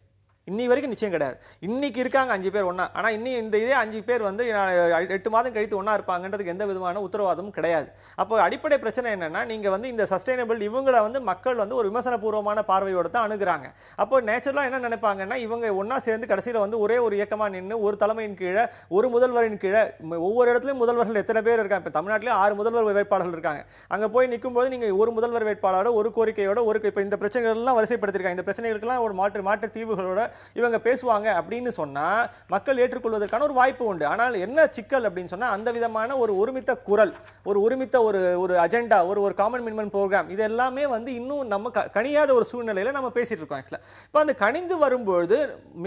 இன்னி வரைக்கும் நிச்சயம் கிடையாது. இன்னைக்கு இருக்காங்க 5 பேர் ஒன்னா, ஆனா இந்த இதே 5 பேர் 8 மாதம் கழித்து ஒன்னா இருப்பாங்கன்றதுக்கு எந்த விதமான உத்தரவாதமும் கிடையாது. அப்போ அடிப்படை பிரச்சனை என்னன்னா, நீங்க இந்த சஸ்டைனபிள் இவங்களை மக்கள் ஒரு விமர்சன பூர்வமான பார்வையோட தான் அணுகுறாங்க. அப்போ நேச்சுரலா என்ன நினைப்பாங்கன்னா, இவங்க ஒன்னா சேர்ந்து கடைசியில ஒரே ஒரு இயக்கமா நின்று ஒரு தலைமையின் கீழே ஒரு முதல்வரின் கீழே, ஒவ்வொரு இடத்துலயும் முதல்வர்கள் எத்தனை பேர் இருக்காங்க? இப்ப தமிழ்நாட்டிலே 6 முதல்வர் வேட்பாளர்கள் இருக்காங்க. அங்க போய் நிற்கும் போது நீங்க ஒரு முதல்வர் வேட்பாளரோட ஒரு கோரிக்கையோட இப்ப இந்த பிரச்சனைகள் எல்லாம் வரிசைப்படுத்திருக்காங்க. இந்த பிரச்சனைகளுக்கெல்லாம் ஒரு மாற்று தீர்வுகளோட இவங்க பேசுவாங்க அப்படின்னு சொன்னா மக்கள் ஏற்றுக்கொள்வதற்கான ஒரு வாய்ப்பு உண்டு. ஆனால் என்ன சிக்கல் அப்படின்னு சொன்னா, அந்த விதமான ஒரு ஒருமித்த குரல், ஒரு ஒருமித்த ஒரு அஜெண்டா, ஒரு காமன் மினிமம் ப்ரோக்ராம், இது எல்லாமே இன்னும் நம்ம கணியாத ஒரு சூழ்நிலையில நம்ம பேசிட்டு இருக்கோம். இப்போ அந்த கணிந்து வரும்போது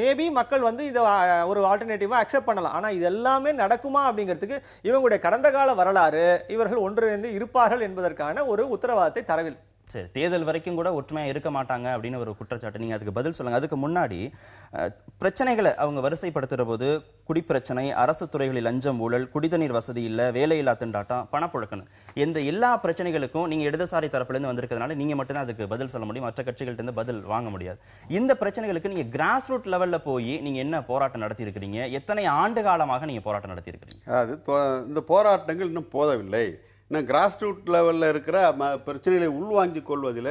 மேபி மக்கள் இதை ஒரு ஆல்டர்னேட்டிவா அக்செப்ட் பண்ணலாம். ஆனா இது எல்லாமே நடக்குமா அப்படிங்கிறதுக்கு இவங்களுடைய கடந்த கால வரலாறு, இவர்கள் ஒன்றிணைந்து இருப்பார்கள் என்பதற்கான ஒரு உத்தரவாதத்தை தரவில்லை. சரி, தேர்தல் வரைக்கும் கூட ஒற்றுமையா இருக்க மாட்டாங்க அப்படின்னு ஒரு குற்றச்சாட்டு, நீங்க அதுக்கு பதில் சொல்லுங்க. அதுக்கு முன்னாடி பிரச்சனைகளை அவங்க வரிசைப்படுத்துற போது குடிப்பிரச்சனை, அரசு துறைகளில் லஞ்சம் ஊழல், குடிதண்ணீர் வசதி இல்ல, வேலையில்லா திண்டாட்டம், பணப்புழக்கம், இந்த எல்லா பிரச்சனைகளுக்கும் நீங்க இடதுசாரி தரப்புல இருந்து வந்திருக்கிறதுனால நீங்க மட்டும்தான் அதுக்கு பதில் சொல்ல முடியும், மற்ற கட்சிகள்ட்ட இருந்து பதில் வாங்க முடியாது. இந்த பிரச்சனைகளுக்கு நீங்க கிராஸ் ரூட் லெவல்ல போய் நீங்க என்ன போராட்டம் நடத்தி இருக்கிறீங்க? எத்தனை ஆண்டு காலமாக நீங்க போராட்டம் நடத்தி இருக்கிறீங்க? இந்த போராட்டங்கள் இன்னும் போதவில்லை. கிராஸ் ரூட் லெவலில் இருக்கிற பிரச்சனைகளை உள்வாங்கிக் கொள்வதில்,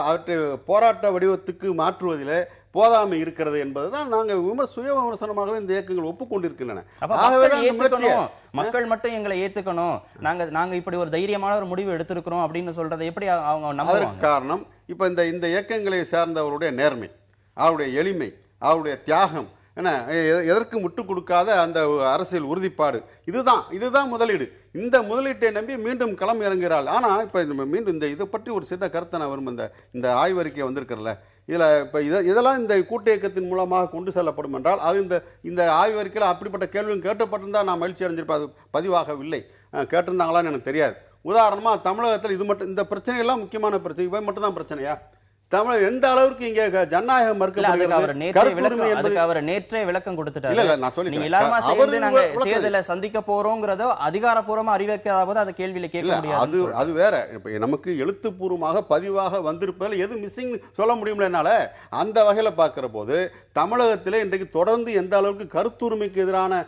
அவற்றை போராட்ட வடிவத்துக்கு மாற்றுவதில் போதாமை இருக்கிறது என்பதுதான் நாங்கள் சுய விமர்சனமாகவே இந்த இயக்கங்கள் ஒப்புக்கொண்டிருக்கின்றன. அப்ப மக்கள் ஏத்துக்கணும், மக்கள் மட்டும் எங்களை ஏத்துக்கணும், நாங்க இப்படி ஒரு தைரியமான ஒரு முடிவு எடுத்திருக்கிறோம் அப்படின்னு சொல்றதை எப்படி அவங்க நம்புவாங்க? காரணம் இப்ப இந்த இயக்கங்களை சார்ந்தவருடைய நேர்மை, அவருடைய எளிமை, அவருடைய தியாகம், எதற்கு முட்டு கொடுக்காத அந்த அரசியல் உறுதிப்பாடு, இதுதான் முதலீடு. இந்த முதலீட்டை நம்பி மீண்டும் களம் இறங்குகிறாள். ஆனா இப்ப மீண்டும் இதை பற்றி ஒரு சின்ன கருத்தை நான் வரும், இந்த ஆய்வறிக்கை வந்திருக்கிறல, இதுல இப்ப இதெல்லாம் இந்த கூட்டு இயக்கத்தின் மூலமாக கொண்டு செல்லப்படும் என்றால் அது இந்த ஆய்வறிக்கையில் அப்படிப்பட்ட கேள்வியும் கேட்டப்பட்டிருந்தா நான் மகிழ்ச்சி அடைஞ்சிருப்பேன். அது பதிவாகவில்லை, கேட்டிருந்தாங்களான்னு எனக்கு தெரியாது. உதாரணமா தமிழகத்தில் இது மட்டும், இந்த பிரச்சனை எல்லாம் முக்கியமான பிரச்சனை, இவை மட்டும் தான் பிரச்சனையா? தமிழ் எந்த அளவுக்கு இங்க ஜனநாயகம் நேற்றே விளக்கம் கொடுத்துட்டாரு. நீங்க எல்லாரும் சேர்ந்து நாங்க தேர்தலை சந்திக்க போறோம்ங்கறதோ அதிகாரப்பூர்வமா அறிவிக்காத அதை கேள்வியில கேட்க முடியாது. அது வேற. இப்ப நமக்கு எழுத்துப்பூர்வமாக பதிவாக வந்திருப்பதில் எது மிஸ்ஸிங் சொல்ல முடியும்ல என்னால. அந்த வகையில பாக்குற போது தமிழகத்திலே இன்றைக்கு தொடர்ந்து எந்த அளவுக்கு கருத்துரிமைக்கு எதிரான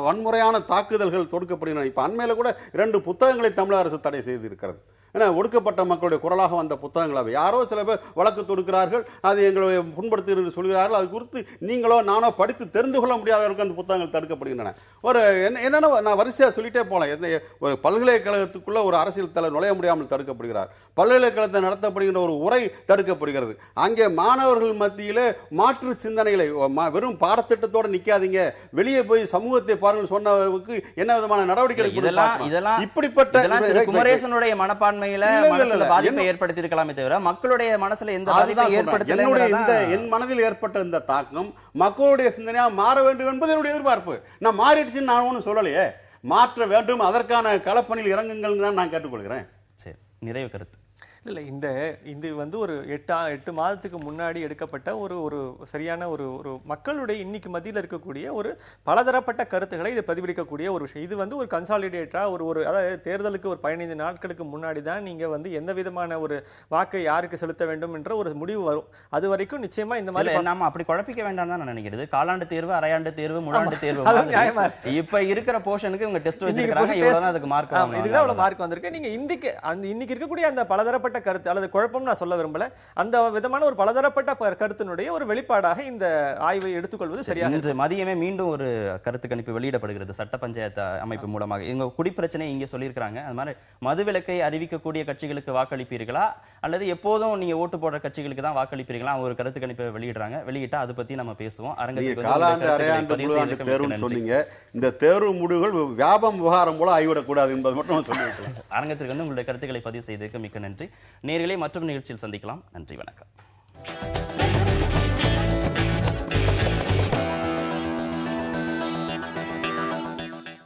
வன்முறையான தாக்குதல்கள் தொடுக்கப்படுகின்றன. இப்ப அண்மையில கூட 2 புத்தகங்களை தமிழக அரசு தடை செய்து இருக்கிறது. ஒடுக்கப்பட்ட மக்களுடைய குரலாக வந்த புத்தகங்களாக யாரோ சில பேர் வழக்கு தொடுக்கிறார்கள், அது எங்களை புண்படுத்துகிறது சொல்கிறார்கள். அது குறித்து நீங்களோ நானோ படித்து தெரிந்து கொள்ள முடியாதவர்களுக்கு அந்த புத்தகங்கள் தடுக்கப்படுகின்றன. என்னன்னா நான் வரிசையா சொல்லிட்டே போலாம். ஒரு பல்கலைக்கழகத்துக்குள்ள ஒரு அரசியல் தலைவர் நுழைய முடியாமல் தடுக்கப்படுகிறார். பல்கலைக்கழகத்தில் நடத்தப்படுகின்ற ஒரு உரை தடுக்கப்படுகிறது. அங்கே மாணவர்கள் மத்தியிலே மாற்று சிந்தனைகளை, வெறும் பாடத்திட்டத்தோடு நிக்காதீங்க, வெளியே போய் சமூகத்தை பாருங்கள் சொன்னவருக்கு என்ன விதமான நடவடிக்கை இப்படிப்பட்ட குமரேசனுடைய மனப்பான்மையில மனசுல பாதிப்பை ஏற்படுத்தி இருக்கலாமே தவிர மக்களுடைய மனசுல எந்த பாதிப்பை ஏற்படுத்தல. என் மனதில் ஏற்பட்ட இந்த தாக்கம் மக்களுடைய சிந்தனையா மாற வேண்டும் என்பது என்னுடைய எதிர்பார்ப்பு. நான் மாறிடுச்சுன்னு நான் ஒன்றும் சொல்லலையே, மாற்ற வேண்டும், அதற்கான களப்பணியில் இறங்குங்கள் தான் நான் கேட்டுக்கொள்கிறேன். சரி, நிறைவு கருத்து. இல்லை, இது வந்து ஒரு 8 மாதத்துக்கு முன்னாடி எடுக்கப்பட்ட ஒரு சரியான ஒரு மக்களுடைய இன்னைக்கு மத்தியில் இருக்கக்கூடிய ஒரு பலதரப்பட்ட கருத்துக்களை இதை பிரதிபலிக்கக்கூடிய ஒரு விஷயம். இது வந்து ஒரு கன்சாலிடேட்டா அதாவது தேர்தலுக்கு ஒரு 15 நாட்களுக்கு முன்னாடி தான் நீங்க வந்து எந்த விதமான ஒரு வாக்கை யாருக்கு செலுத்த வேண்டும் என்ற ஒரு முடிவு வரும். அது வரைக்கும் நிச்சயமா இந்த மாதிரி நாம அப்படி குழப்பிக்க வேண்டாம் தான் நான் நினைக்கிறது. காலாண்டு தேர்வு, அரையாண்டு தேர்வு, முழாண்டு தேர்வு, இப்ப இருக்கிற போர்ஷனுக்கு இவங்க டெஸ்ட் வச்சிருக்காங்க, இவ்வளவுதான் அதுக்கு மார்க், இதுதான் அவ்வளவு மார்க் வந்திருக்கு. நீங்க இன்னைக்கு இருக்கக்கூடிய அந்த பலதரப்பட்ட கருத்து அல்லது குழப்பம் நான் சொல்ல விரும்பல, அந்த விதமான ஒரு பலதரப்பட்ட கருத்தினுடைய ஒரு வெளிப்பாடாக இந்த ஆய்வை எடுத்துக்கொள்வது சரியாக. இன்று மதியமே மீண்டும் ஒரு கருத்து கணிப்பு வெளியிடப்படுகிறது சட்ட பஞ்சாயத்து அமைப்பு மூலமாக. இவங்க குடிப்பிரச்சனை இங்கே சொல்லியிருக்கிறாங்க. அது மாதிரி மதுவிலக்கை அறிவிக்கக்கூடிய கட்சிகளுக்கு வாக்களிப்பீர்களா அல்லது எப்போதும் நீங்க ஓட்டு போடுற கட்சிகளுக்கு தான் வாக்களிப்பீர்களா? ஒரு கருத்து கணிப்பை வெளியிட்டா அதை பத்தி நம்ம பேசுவோம். இந்த தேர்வு முடிவுகள் வியாபம் விவகாரம் போல ஆகிவிடக்கூடாது என்பது மட்டும் சொல்லியிருக்கலாம். அரங்கத்திற்கு வந்து உங்களுடைய கருத்துக்களை பதிவு செய்ததற்கு மிக்க நன்றி. நேயர்களே, மற்றொரு நிகழ்ச்சியில் சந்திக்கலாம். நன்றி, வணக்கம்.